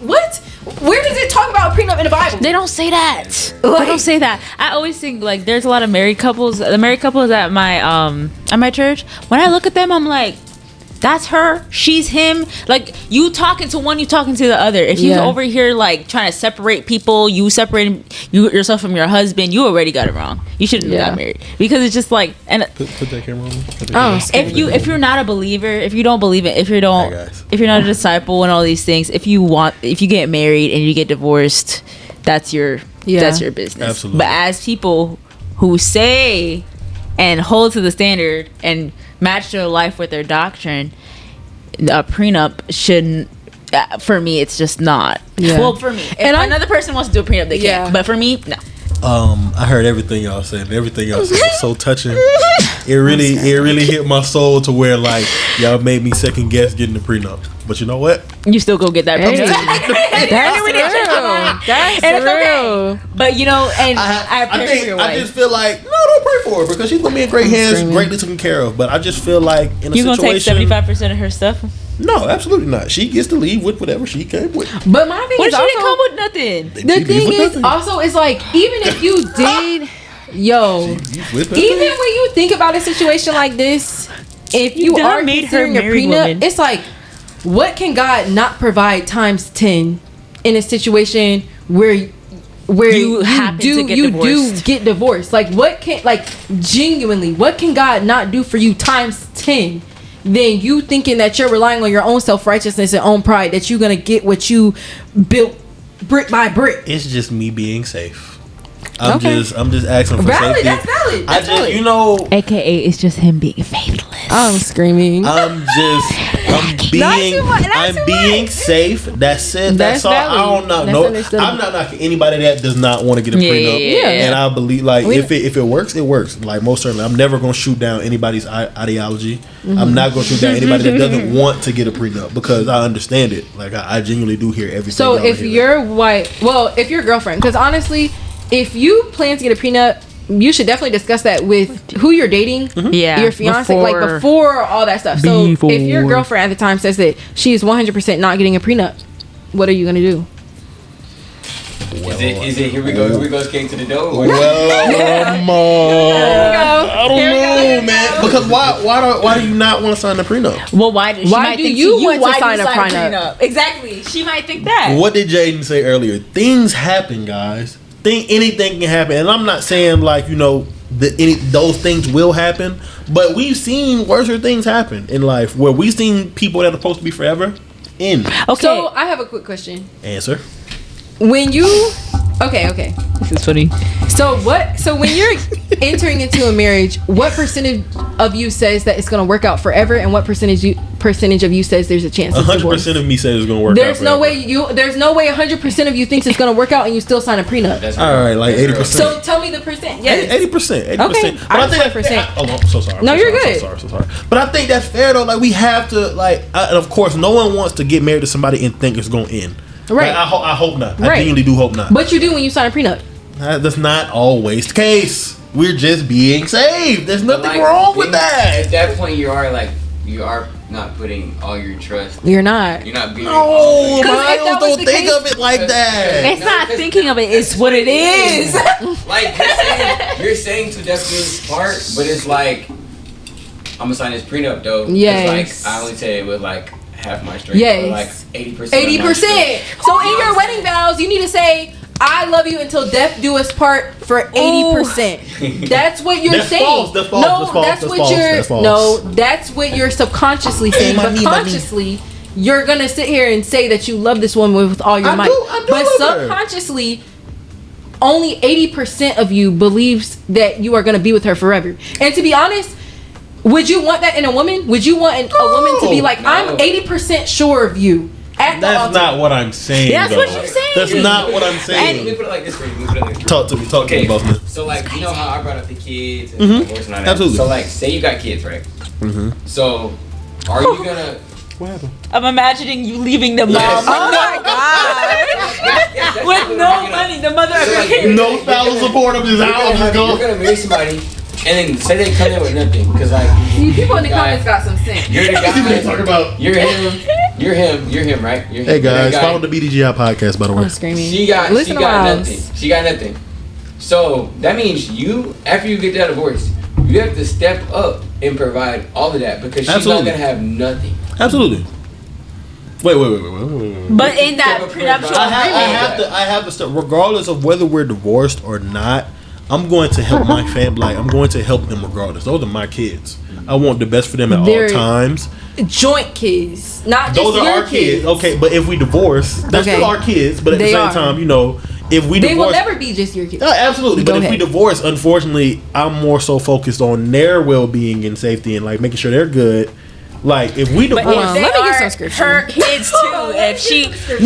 what? Where does it talk about a prenup in the Bible? They don't say that. They don't say that. I always think like there's a lot of married couples. The married couples at my church. When I look at them, I'm like, that's her, she's him. Like, you talking to one, you talking to the other. If you over here like trying to separate people, you separating yourself from your husband, you already got it wrong. You shouldn't have got married, because it's just like, and put that camera on. If you're not a believer, if you don't believe it, if you're not a disciple and all these things, if you get married and you get divorced, that's your business. Absolutely. But as people who say and hold to the standard and match their life with their doctrine, a prenup shouldn't. For me, it's just not. Yeah. Well, for me, if another person wants to do a prenup, they can. But for me, no. I heard everything y'all said. Everything y'all said was so touching. It really hit my soul to where like y'all made me second guess getting the prenup. But you know what? You still go get that prenup. That's real. But you know, and I pray for your wife. I just feel like don't pray for her, because she's gonna be in great hands, greatly taken care of. But I just feel like in a you situation, gonna take 75% of her stuff. No, absolutely not. She gets to leave with whatever she came with. But my thing is, she didn't come with nothing. The thing is, also, it's like, even if you did, even when you think about a situation like this, if you are considering a prenup, it's like, what can God not provide times 10 in a situation where you do get divorced? Like, genuinely, what can God not do for you times 10? Then you thinking that you're relying on your own self-righteousness and own pride, that you're gonna get what you built brick by brick. It's just me being safe. I'm just asking for safety. That's valid. That's valid. AKA it's just him being faithless. I'm screaming. I'm being safe. That's it. That's all. Valid. I don't know. I'm not knocking anybody that does not want to get a prenup. Yeah. And I believe if it works, it works. Like, most certainly, I'm never gonna shoot down anybody's ideology. Mm-hmm. I'm not gonna shoot down anybody that doesn't want to get a prenup, because I understand it. Like, I genuinely do hear everything. So if your girlfriend, because honestly, if you plan to get a prenup, you should definitely discuss that with who you're dating, your fiance, before all that stuff. So if your girlfriend at the time says that she is 100% not getting a prenup, what are you gonna do? Is it here we go skating to the door? I don't know, man. Because why do you not want to sign a prenup? Well, why do you want to sign a prenup? Exactly. She might think that. What did Jaden say earlier? Things happen, guys. Anything can happen, and I'm not saying those things will happen, but we've seen worser things happen in life, where we've seen people that are supposed to be forever end. Okay. So I have a quick question. Answer. When you okay, this is funny. So when you're entering into a marriage, what percentage of you says that it's going to work out forever, and what percentage of you says there's a chance? 100% of me says it's going to work out. There's no way 100% of you thinks it's going to work out, and you still sign a prenup. That's all right, like 80%. So tell me the percent. Yes. 80%. Okay. But I think percent. Oh, I'm so sorry. No, you're good. So sorry. But I think that's fair though. Like, we have to and of course, no one wants to get married to somebody and think it's going to end. Right. Like, I hope not. Right. I genuinely do hope not. But you do when you sign a prenup. That's not always the case. We're just being saved. There's nothing wrong with that. At that point, you are not putting all your trust. You're not. You're not being. No, don't think of it like that. It's not thinking of it. It's what it is. Like, you're saying to definitely part, but it's like, I'm gonna sign this prenup though. Yes. Like, I only say it with like half my strength. Yes. Or like 80%. 80%. So in your wedding vows, you need to say, I love you until death do us part for 80%. That's what you're saying. That's what you're subconsciously saying. But consciously, you're gonna sit here and say that you love this woman with all your might. But subconsciously, only 80% of you believes that you are gonna be with her forever. And to be honest, would you want that in a woman? Would you want a woman to be like, I'm 80% sure of you? That's not what I'm saying. That's what you're saying. That's not what I'm saying. Let me put it like this for you. Talk to me about this. So, like, you know how I brought up the kids and divorce and all that? Absolutely. So, like, say you got kids, right? Mm-hmm. So, Are you gonna? What happened? I'm imagining you leaving the mom. Yes. Oh my god. With no money, the mother of your kids. No spousal support. I'm just out. I'm just You're going. gonna marry somebody, and then say they come in with nothing, because like See, people in the comments got some sense. you're the See what they talk guy. about. You're him, right? You're him. Hey guys, You're follow that the BDGI podcast, by the way. I'm screaming. She got Listen to nothing. Miles. She got nothing. So that means you, after you get that divorce, you have to step up and provide all of that, because she's Absolutely. not gonna have nothing. Absolutely. Wait. But in that prenuptial I agreement, have to start, regardless of whether we're divorced or not. I'm going to help my family. Like, I'm going to help them regardless. Those are my kids. I want the best for them at They're all times. Joint kids, not just Those are your our kids. Okay, but if we divorce, they're Okay. still our kids. But at They the same are. time, you know, if we They divorce, will never be just your kids. absolutely. Go But if we ahead. divorce, unfortunately, I'm more so focused on their well-being and safety and like making sure they're good. Like if we but divorce, if they Let me get are some scripture. her kids too, if she they're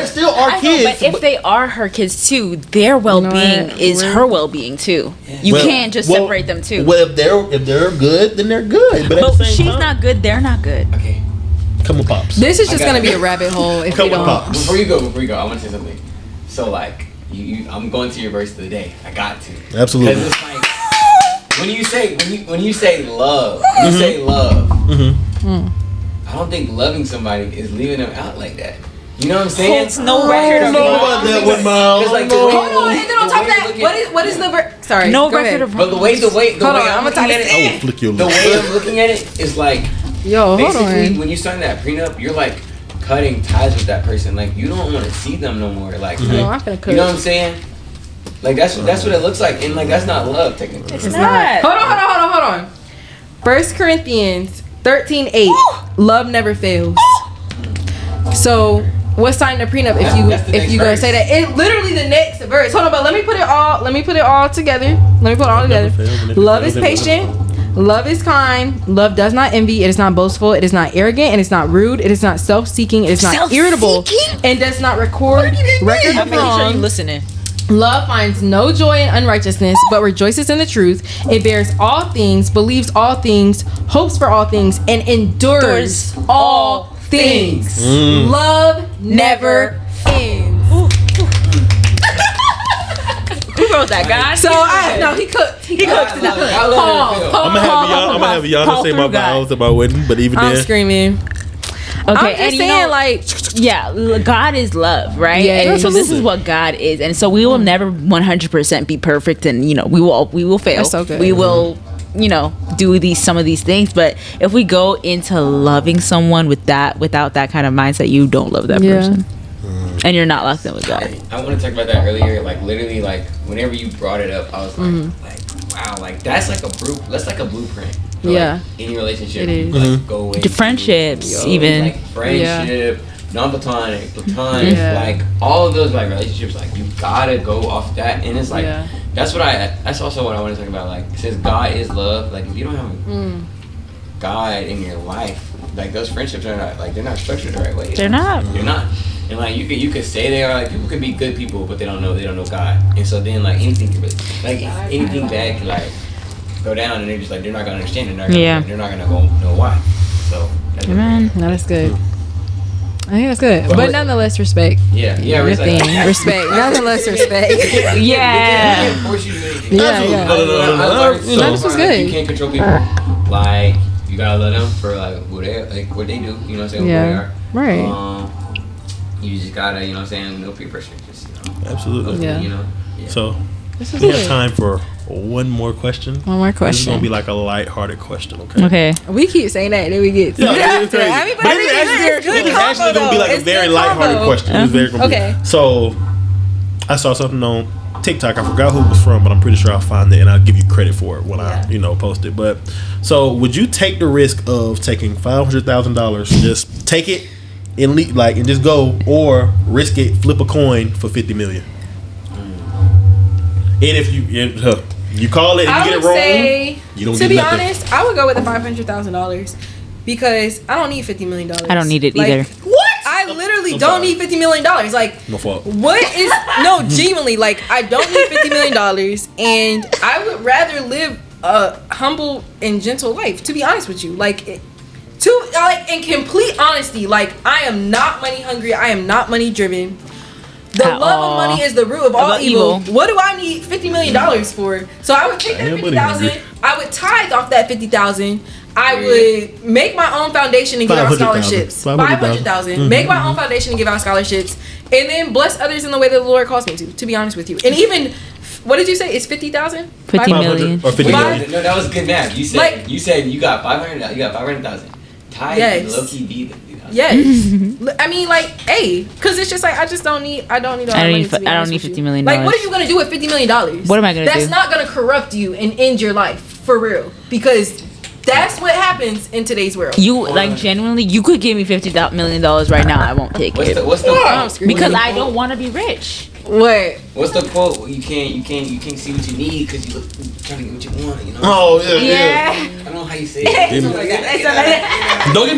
still our I know, kids. but if they are her kids too, their well-being what? is her well-being too. You Well- can't just well- separate them too. Well, if they're good, then they're good. But at But the same she's time, not good. They're not good. Okay. come on, pops. This is just I got gonna it. be a rabbit hole if Come we on, don't. pops. Before you go, I want to say something. So like, I'm going to your verse of the day. I got to. Absolutely. Because it's like when you say love, when you say love, I don't think loving somebody is leaving them out like that. You know what I'm saying? Holds no record of know about that one, Miles. It's like the No. way- Hold on, and then on the top of way that, you look what is the sorry? No go record ahead. of But the way Hold on, I'm I'm looking gonna at type I will it, flick your the lip. way I'm looking at it is like Yo, hold basically on. when you sign that prenup, you're like cutting ties with that person. Like you don't want to see them no more. Like, No, I'm finna cut. you know what I'm saying? Like that's what it looks like, and like that's not love technically. It's not. Hold on. 1 Corinthians 13:8. Love never fails. So what's signing a prenup That's the if next you gonna verse. say that? It literally the next verse. Hold on, but let me put it all together. Love is patient. Love is kind. Love does not envy. It is not boastful. It is not arrogant. It is not rude. It is not self-seeking. It is not irritable. And does not record I'm of making sure you're wrong. listening. Love finds no joy in unrighteousness, but rejoices in the truth. It bears all things, believes all things, hopes for all things, and endures all things. Love never ends. Who wrote that, God? So he cooked. He cooked it up. I love it. I'm gonna have y'all say my vows about wedding, but even I'm then, screaming. Okay, I'm and just you saying, know, like, God is love, right? Yes. And so this is what God is, and so we will never 100% be perfect, and you know we will fail. That's so good. We will, do some of these things, but if we go into loving someone without that kind of mindset, you don't love that Yeah. person, and you're not locked in with God. I want to talk about that earlier. Like literally, like whenever you brought it up, I was like, wow, like that's like a blueprint. For, Yeah. like, any relationship, It is. like, go away. The friendships, even. like friendship, non-platonic, platonic, Yeah. like all of those like relationships. Like you gotta go off that, and it's like Yeah. that's also what I want to talk about. Like since God is love, like if you don't have God in your life, like those friendships are not like they're not structured the right way. They're not. You're not. And like you could say they are, like people could be good people, but they don't know God. And so then like anything could be like anything bad could like go down, and they're just like they're not gonna understand. They're not gonna go know why. So that's what Amen. No, that's good. I think that's good. But nonetheless, respect. Yeah, Your respect. thing. Respect. Nonetheless, respect. Yeah. They can't force you to do anything. Yeah, Absolutely. yeah. No. No, this was good. You can't control people. Like you gotta let them for like what they do. You know what I'm saying? Yeah. What they are. Right. You just gotta, you know what I'm saying? No peer pressure. Just absolutely. Yeah. You know. Yeah. So This is we have good. time for one more question. One more This is question. gonna be like a light-hearted question, okay? Okay. We keep saying that, then we get to Yeah, it's crazy. I mean, but But I think it's good it's actually combo, gonna be like though. a It's very good light-hearted combo. question. It's very gonna be- Okay. So I saw something on TikTok. I forgot who it was from, but I'm pretty sure I'll find it and I'll give you credit for it when I post it. But so would you take the risk of taking $500,000, just take it and and just go, or risk it, flip a coin for $50 million? And if you call it and I you get would it wrong, say, you don't to get be nothing. honest, I would go with the $500,000 because I don't need $50 million. I don't need it either. What? I literally I'm don't sorry. need $50 million. Like, No fault. what is no genuinely, like, I don't need $50 million, and I would rather live a humble and gentle life, to be honest with you. Like, In complete honesty, like, I am not money hungry. I am not money driven. The love of money is the root of all evil. What do I need $50 million for? So I would take that $50,000. I would tithe off that $50,000. I would make my own foundation and give out scholarships. $500,000. Make my own foundation and give out scholarships, and then bless others in the way that the Lord calls me to be honest with you. And even, what did you say? It's 50,000? 50 million. Or 50 million. No, that was good math. You said you got 500,000. You got 500,000. Tithe low-key be yes. I mean, like, hey, because it's just like, I don't need all that money. I don't need $50 million. Like, what are you going to do with $50 million? What am I going to do? That's not going to corrupt you and end your life, for real. Because that's what happens in today's world. Genuinely, you could give me $50 million right now. I won't take it. What's the quote? Because I don't want to be rich. What? What's the quote? You can't see what you need because you trying to get what you want. You know? Oh yeah. I don't know how you say it. Don't get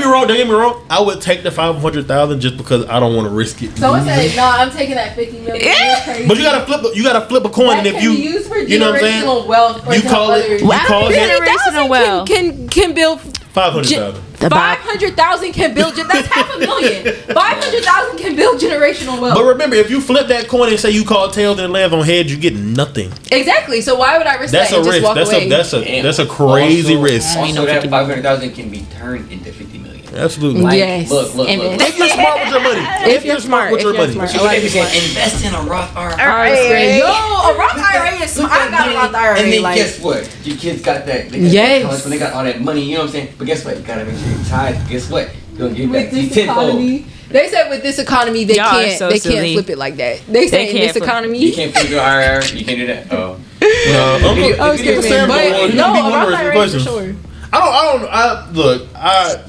me wrong. I would take the 500,000 just because I don't want to risk it. So I said, no, I'm taking that 50 million. Yeah. But you gotta flip a coin, and if you use for you know what I'm saying, wealth, you call it generational wealth. Can build 500,000. 500,000 can build. That's $500,000. 500,000 can build generational wealth. But remember, if you flip that coin and say you call tails and it lands on heads, you get nothing. Exactly. So why would I risk that and just walk away? That's a crazy risk. Also, that 500,000 can be turned into 50 million. Absolutely. Like, yes. Look. If you're smart with your money. If you're smart with your money. Invest in a Roth IRA. Yo, a Roth IRA is smart. I got a Roth IRA. And then guess what? Your kids got that. Yes. When they got all that money, you know what I'm saying? But guess what? You gotta make sure you tithe. Guess what? You're gonna get back tenfold. They said with this economy they can't flip it like that. They say in this economy you can't flip your IRA. You can't do that. Oh. No, a Roth IRA for sure. I don't.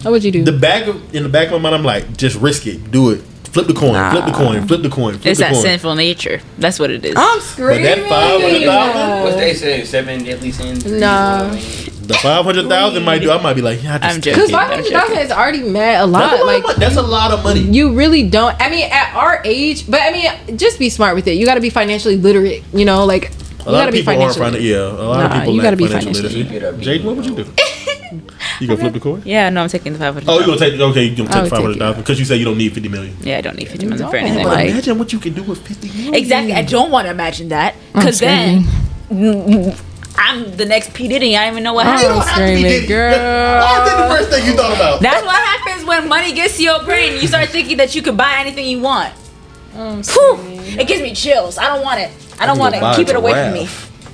What would you do? In the back of my mind, I'm like, just risk it. Do it. Flip the coin. Flip the coin. Flip the coin. It's that sinful nature. That's what it is. I'm screaming. But that 500,000. What they say? 7 deadly sins. Nah. The 500,000 might do. I might be like, yeah, I'm joking. Because 500,000 is already a lot. That's a lot of money. You really don't. I mean, at our age, but I mean, just be smart with it. You got to be financially literate. You know, like a lot of people aren't financially. Yeah, a lot of people. You got to be financially literate. Jade, what would you do? You gonna flip the coin? Yeah, no, I'm taking the 500,000. Oh, you gonna take? Okay, you gonna take 500,000 because you say you don't need 50 million. Yeah, I don't need 50 million for anything. But imagine what you can do with 50 million. Exactly. I don't want to imagine that because then I'm the next P. Diddy. I don't even know what happened. You don't have to be Diddy. Girl. Why is that the first thing you thought about? That's what happens when money gets to your brain. You start thinking that you could buy anything you want. It gives me chills. I don't want it. I don't want it. Keep it away from me.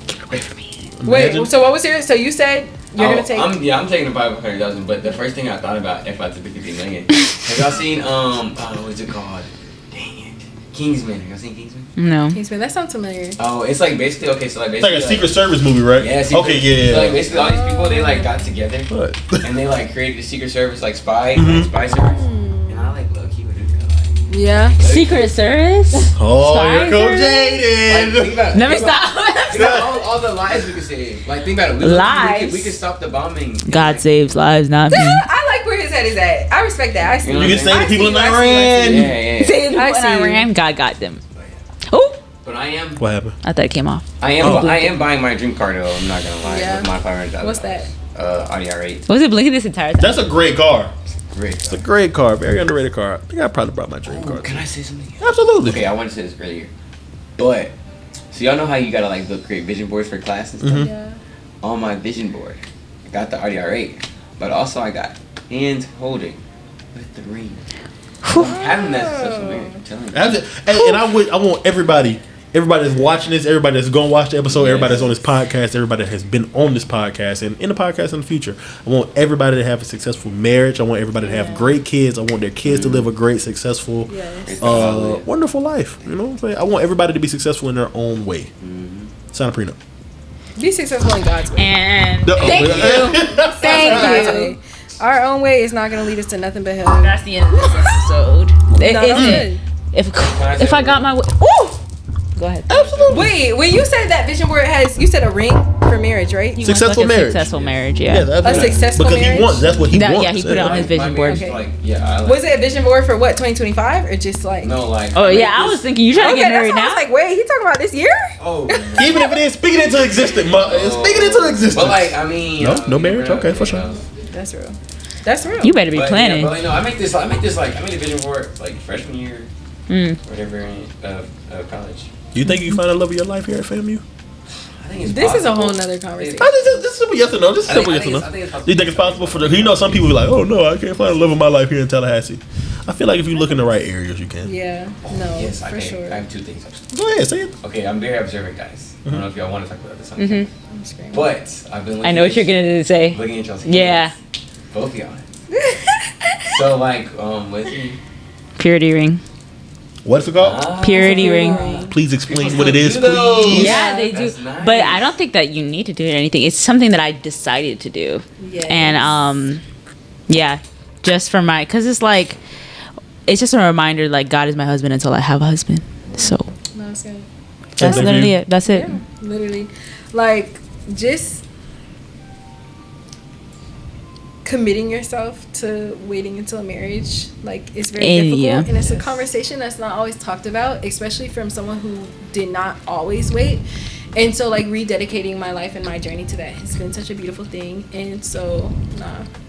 Keep it away from me. Wait. So what was yours? So you said. You're gonna take. I'm taking the 500,000. But the first thing I thought about if I took the 50 million, have y'all seen what's it called? Dang it, Kingsman. Have y'all seen Kingsman? No. Kingsman. That sounds familiar. Oh, it's like basically it's like a Secret Service movie, right? Yeah. So like basically all these people they like got together and they like created a Secret Service like spy service, and I like low key would do that. Yeah. Secret Service. Oh, here comes Jaden. Let me stop. All the lives we could save. Like think about it. Lives. We could stop the bombing. God saves lives, not me. I like where his head is at. I respect that. I see. You can save the people in Iran. Yeah. Save the people in Iran. God got them. Oh. But I am. What happened? I thought it came off. I am buying my dream car though. I'm not gonna lie. Yeah. With my 500,000. What's that? Audi R8. Was it blinking this entire time? That's a great car. Great. It's a great car. Very underrated car. I think I probably brought my dream car. Can I say something? Absolutely. Okay, I wanted to say this earlier, but so y'all know how you gotta like create vision boards for class and stuff. Yeah. On my vision board, I got the Audi R8, but also I got hands holding with the ring. Having that successful marriage, I'm telling you. And I want everybody that's watching this, everybody that's going to watch the episode, everybody that's on this podcast, everybody that has been on this podcast and in the podcast in the future. I want everybody to have a successful marriage. I want everybody to have great kids. I want their kids to live a great, successful, wonderful life. You know what I'm saying? I want everybody to be successful in their own way. Sign a prenup. Be successful in God's way. And thank you. Thank you. Our own way is not going to lead us to nothing but hell. That's the end of this episode. If I got my way. Ooh! Go ahead. Absolutely. Wait, when you said that vision board you said a ring for marriage, right? Successful marriage. Successful marriage, yeah. A successful because marriage? He wants. That's what he wants. Yeah, he put it on his vision board. Okay. Was it a vision board for what, 2025 or just like? No, like. Oh yeah, I was thinking you trying to get married now. I was like, wait, he talking about this year? Oh. Even if it is, speaking into existence. Speaking into existence. But like, I mean. No marriage. Okay, for sure. That's real. That's real. You better be planning. Yeah, but I made a vision for it like freshman year, whatever of college. Do you think you find the love of your life here at FAMU? This is a whole nother conversation. This is simple yes or no. This is simple yes or no. Do you think it's possible for some people be like, oh no, I can't find the love of my life here in Tallahassee. I feel like if you look in the right areas, you can. Yeah. No. Yes, for sure. I have two things. Go ahead, say it. Okay, I'm very observant, guys. I don't know if y'all want to talk about this. But I've been. I know what you're gonna say. Looking at y'all's yeah. Both of y'all. So like, what's the purity ring? What's it called? Purity ring. Please explain what it is, please. Yeah, they do. Nice. But I don't think that you need to do it or anything. It's something that I decided to do. Yes. And yeah, just for because it's like, it's just a reminder, like, God is my husband until I have a husband. So that's good. That's literally it. That's it. Yeah, literally. Like, just committing yourself to waiting until marriage, like, it's very difficult, and it's a conversation that's not always talked about, especially from someone who did not always wait. And so, like, rededicating my life and my journey to that has been such a beautiful thing. And so,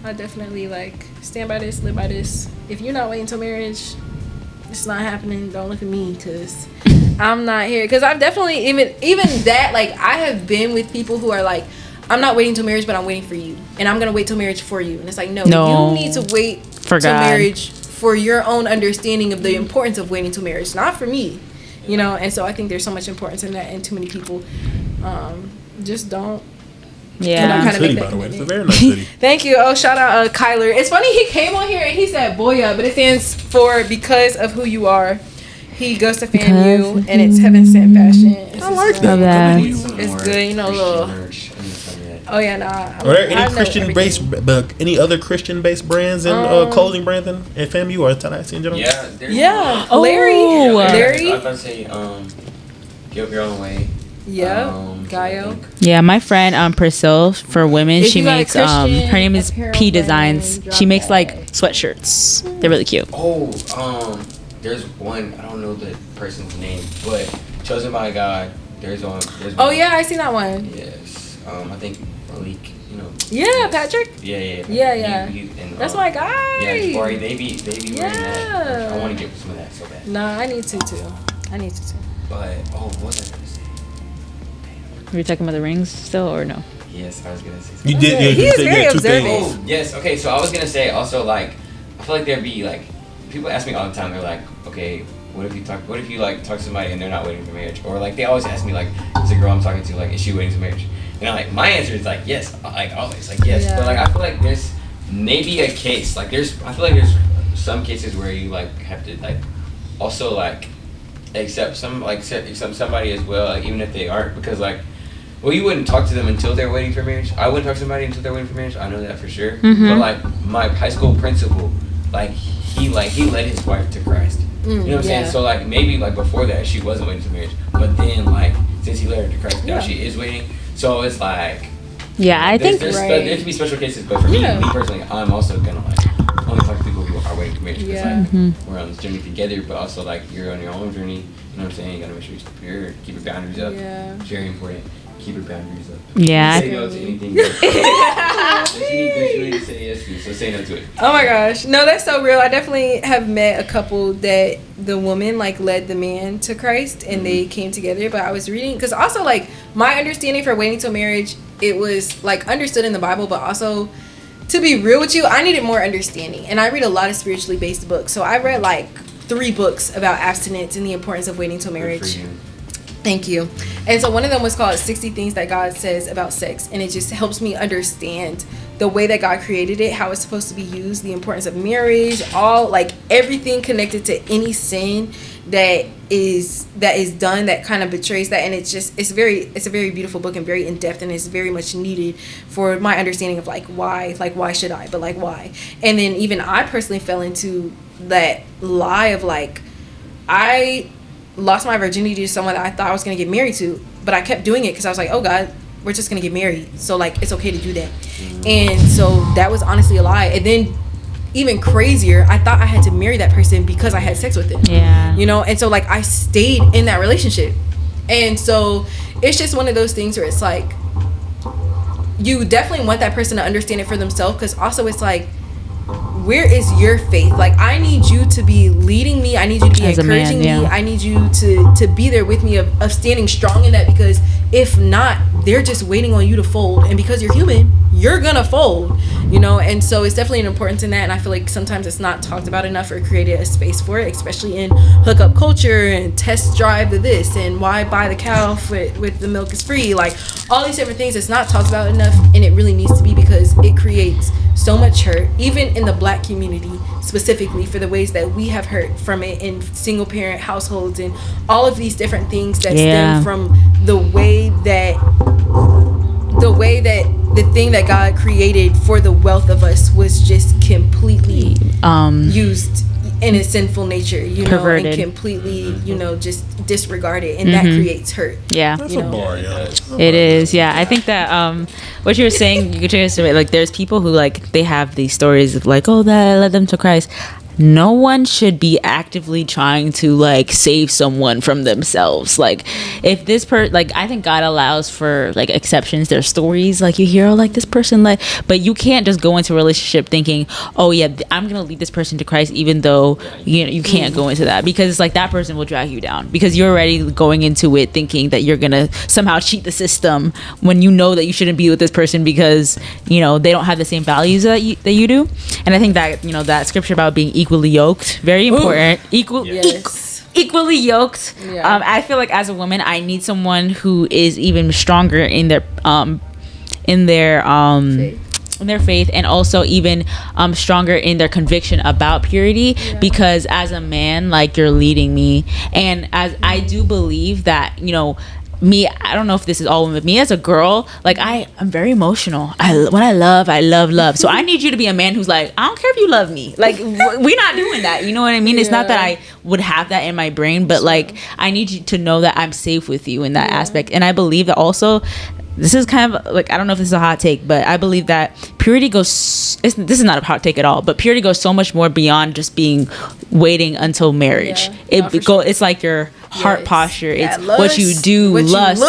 I definitely, like, stand by this, live by this. If you're not waiting until marriage, it's not happening. Don't look at me, because I'm not here. Because I've definitely, even that, like, I have been with people who are like, I'm not waiting till marriage, but I'm waiting for you. And I'm going to wait till marriage for you. And it's like, no, you need to wait till marriage for your own understanding of the importance of waiting till marriage, not for me. You know, and so I think there's so much importance in that, and too many people just don't. Yeah. Nice hoodie, by the way. It's a very nice hoodie. Thank you. Oh, shout out Kyler. It's funny, he came on here and he said Boya, but it stands for because of who you are. He goes to FAMU, and it's Heaven Sent Fashion. I like that. It's good, you know, little. Oh yeah, Are there any Christian-based, any other Christian-based brands and clothing brands in FAMU or Tallahassee in general? Yeah. Larry. I was about to say, Give Up Your Own Way. Yeah. Gaio. Yeah, my friend Priscilla, for women, she makes her name is P Designs. She makes like sweatshirts. They're really cute. There's one, I don't know the person's name, but Chosen by God. There's one. Oh yeah, I seen that one. Yes. I think Malik, you know. Yeah, Patrick. Yeah. And, that's my guy. Yeah, Jabari, they be wearing that. I want to get some of that so bad. Nah, I need to too. But what was I gonna say? Were you talking about the rings still or no? Yes, I was gonna say something. You did. He is very observant. Oh yes. Okay, so I was gonna say also, like, I feel like there'd be like, people ask me all the time. They're like, okay, what if you talk to somebody and they're not waiting for marriage? Or like, they always ask me, like, is the girl I'm talking to, like, is she waiting for marriage? And I'm like, my answer is like yes, like always, like yes. Yeah. But like, I feel like there's maybe a case, like I feel like there's some cases where you like have to like also like accept somebody as well, like even if they aren't, because like, well, you wouldn't talk to them until they're waiting for marriage. I wouldn't talk to somebody until they're waiting for marriage. I know that for sure. Mm-hmm. But like my high school principal, like he led his wife to Christ. You know what I'm saying? So like maybe like before that she wasn't waiting for marriage, but then like since he led her to Christ, now she is waiting. So it's like, I think there can be special cases, but for me personally, I'm also gonna like only talk to people who are waiting for marriage, because like we're on this journey together, but also like you're on your own journey. You know what I'm saying? You gotta make sure you keep your boundaries up. Yeah. It's very important. Keep your boundaries up. Yeah. Say no to anything. If you need to say yes to, so say no to it. Oh my gosh. No, that's so real. I definitely have met a couple that the woman like led the man to Christ and they came together. But I was reading, because also like my understanding for waiting till marriage, it was like understood in the Bible, but also, to be real with you, I needed more understanding. And I read a lot of spiritually based books. So I read like 3 books about abstinence and the importance of waiting till marriage. Thank you. And so one of them was called 60 Things That God Says About Sex. And it just helps me understand the way that God created it, how it's supposed to be used, the importance of marriage, all like everything connected to any sin that is done that kind of betrays that. And it's a very beautiful book and very in depth, and it's very much needed for my understanding of like why should I, but like why. And then even I personally fell into that lie of like, I lost my virginity to someone that I thought I was going to get married to, but I kept doing it because I was like, oh God, we're just going to get married, so like it's okay to do that. And so that was honestly a lie. And then even crazier, I thought I had to marry that person because I had sex with them. Yeah. You know, and so like I stayed in that relationship. And so it's just one of those things where it's like, you definitely want that person to understand it for themselves, because also it's like, where is your faith? Like, I need you to be leading me. I need you to be As encouraging a man, me. I need you to be there with me of standing strong in that, because if not, they're just waiting on you to fold. And because you're human, you're gonna fold, you know. And so it's definitely an importance in that. And I feel like sometimes it's not talked about enough or created a space for it, especially in hookup culture and test drive to this and why buy the cow with the milk is free. Like, all these different things, it's not talked about enough, and it really needs to be, because it creates so much hurt, even in the Black community specifically, for the ways that we have hurt from it in single parent households and all of these different things that stem from the way that the thing that God created for the wealth of us was just completely used in a sinful nature, you know, perverted. And completely, you know, just disregarded, and that creates hurt. Yeah, that's a bar, yeah. It is. Yeah, I think that what you were saying, you could like, there's people who like they have these stories of like, oh, that led them to Christ. No one should be actively trying to like save someone from themselves. Like, if this like, I think God allows for like exceptions. There's stories like you hear, oh, like this person, like, but you can't just go into a relationship thinking, oh yeah, I'm gonna lead this person to Christ, even though you can't go into that, because it's like that person will drag you down, because you're already going into it thinking that you're gonna somehow cheat the system when you know that you shouldn't be with this person because, you know, they don't have the same values that you do. And I think that, you know, that scripture about being equally yoked, very important. Equally yoked. Yeah. I feel like as a woman, I need someone who is even stronger in their faith, and also even stronger in their conviction about purity, because as a man, like, you're leading me, and as I do believe that, you know, me, I don't know if this is all with me as a girl, like I'm very emotional. When I love. So I need you to be a man who's like, I don't care if you love me. Like, we're not doing that. You know what I mean? It's not that I would have that in my brain, but like, I need you to know that I'm safe with you in that aspect. And I believe that also, this is kind of like, I don't know if this is a hot take, but I believe that purity goes, this is not a hot take at all, but purity goes so much more beyond just waiting until marriage. It's like your heart posture. It's lust, what you do, lust.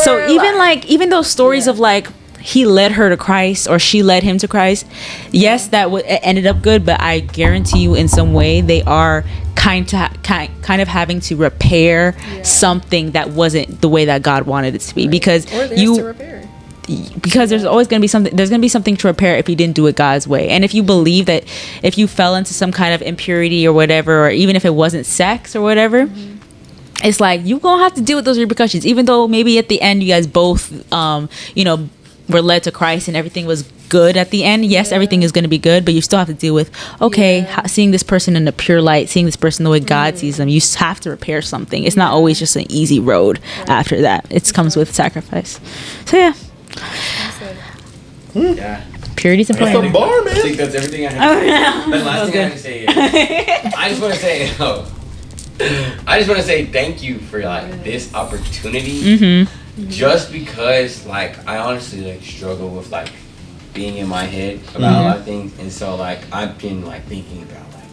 So even those stories of like, he led her to Christ or she led him to Christ, yes, that ended up good, but I guarantee you in some way they are kind of having to repair something that wasn't the way that God wanted it to be, because there's always going to be something, there's going to be something to repair if you didn't do it God's way. And if you believe that if you fell into some kind of impurity or whatever, or even if it wasn't sex or whatever, it's like you gonna have to deal with those repercussions, even though maybe at the end you guys both you know, were led to Christ and everything was good at the end. Yes, everything is going to be good, but you still have to deal with seeing this person in a pure light, seeing this person the way God sees them. You have to repair something. It's not always just an easy road after that. It comes with sacrifice. So purity's important. That's a bar, man. I think that's everything I have. The last thing I have to say is, I just want to say thank you for like this opportunity. Just because, like, I honestly like struggle with like being in my head about a lot of things, and so like I've been like thinking about like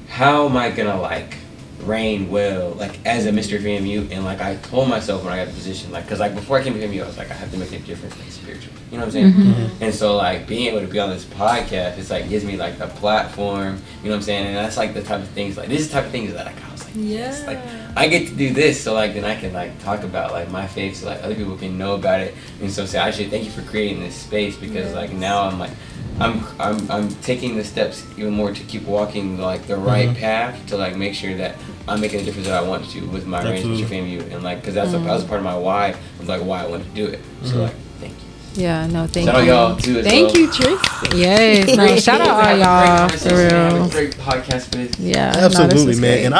how am I gonna like reign well like as a Mr. FAMU, and like I told myself when I got the position, like, because like before I came to FAMU, I was like, I have to make a difference like spiritually, you know what I'm saying? And so like being able to be on this podcast, it's like gives me like a platform, you know what I'm saying? And that's like the type of things, like this is the type of things that I was like, yes, like I get to do this, so like then I can like talk about like my faith, so like other people can know about it. And so actually thank you for creating this space, because like now I'm like I'm taking the steps even more to keep walking like the right path, to like make sure that I'm making the difference that I want to with my range with FAMU, and like because that was a part of my why of like why I wanted to do it. So like thank you. Yeah, no, thank you. Shout out y'all too. Thank you, Tristan. Yes, no, shout out all y'all for real. Have a great podcast with. Yeah, absolutely, man. And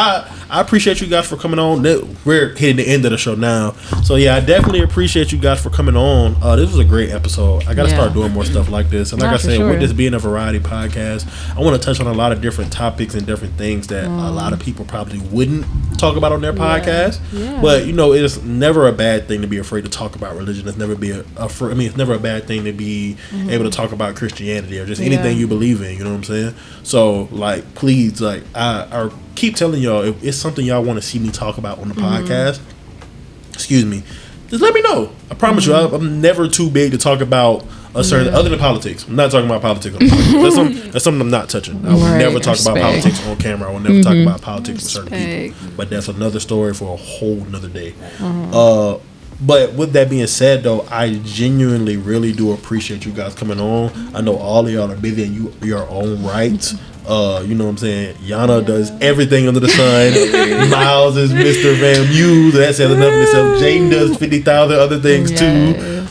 I appreciate you guys for coming on. We're hitting the end of the show now, so yeah, I definitely appreciate you guys for coming on. This was a great episode. I got to start doing more stuff like this. And like I said, with this being a variety podcast, I want to touch on a lot of different topics and different things that a lot of people probably wouldn't talk about on their podcast. Yeah. But you know, it's never a bad thing to be afraid to talk about religion. It's never it's never a bad thing to be able to talk about Christianity or just anything you believe in. You know what I'm saying? So like, please, like I keep telling y'all, if it's something y'all want to see me talk about on the podcast, just let me know. I promise you, I'm never too big to talk about a certain other than politics. I'm not talking about politics. That's something I'm not touching. I will never talk about politics on camera. I will never talk about politics with certain people. But that's another story for a whole nother day. But with that being said, though, I genuinely really do appreciate you guys coming on. I know all of y'all are busy in your own right. You know what I'm saying? Yana does everything under the sun. Miles is Mr. Van Muse. That says enough in itself. Jaden does 50,000 other things too.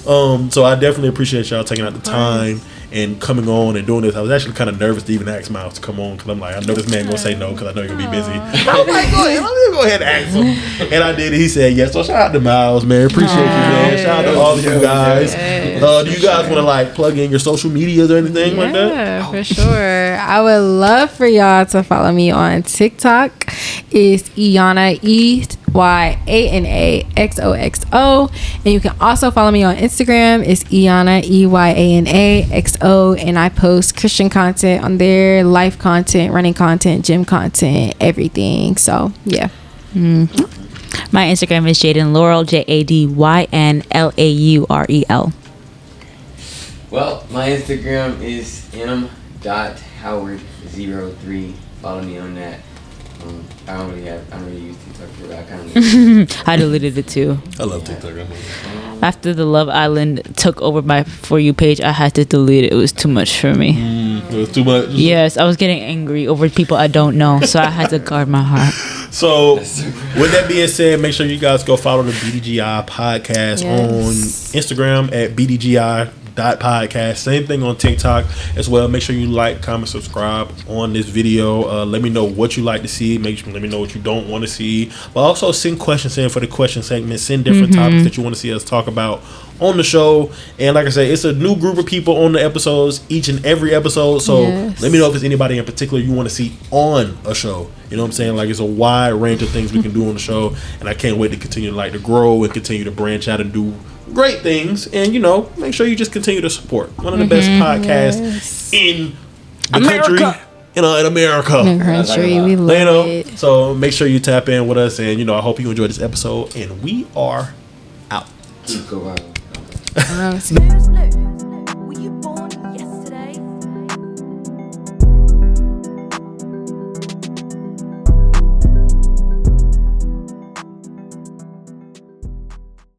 So I definitely appreciate y'all taking out the time and coming on and doing this. I was actually kind of nervous to even ask Miles to come on because I'm like, I know this man gonna say no because I know he's gonna be busy. I'm like, go ahead, let me go ahead and ask him. And I did it. He said yes. So shout out to Miles, man. Appreciate you, man. Shout out to all of you guys. Do you guys want to like plug in your social medias or anything like that? Yeah, for sure. I would love for y'all to follow me on TikTok. It's Iyana, EYANAXOXO. And you can also follow me on Instagram. It's Iyana, EYANAXO. And I post Christian content on there, life content, running content, gym content, everything. So, yeah. My Instagram is Jaden Laurel, JADYNLAUREL. Well, my Instagram is m.howard03. Follow me on that. I don't really use TikTok for that kind of I deleted it too. I love TikTok. After the Love Island took over my For You page, I had to delete it. It was too much for me. It was too much? Yes, I was getting angry over people I don't know, so I had to guard my heart. So, with that being said, make sure you guys go follow the BDGI Podcast on Instagram at BDGI.podcast. Same thing on TikTok as well. Make sure you like, comment, subscribe on this video. Let me know what you like to see. Let me know what you don't want to see. But also send questions in for the question segment. Send different topics that you want to see us talk about on the show. And like I said, it's a new group of people on the episodes, each and every episode. So let me know if there's anybody in particular you want to see on a show. You know what I'm saying? Like, it's a wide range of things we can do on the show. And I can't wait to continue to grow and continue to branch out and do great things. And, make sure you just continue to support one of the best podcasts in the country. In America. In the country. We love it. So make sure you tap in with us. And, I hope you enjoyed this episode. And we are out. Go viral.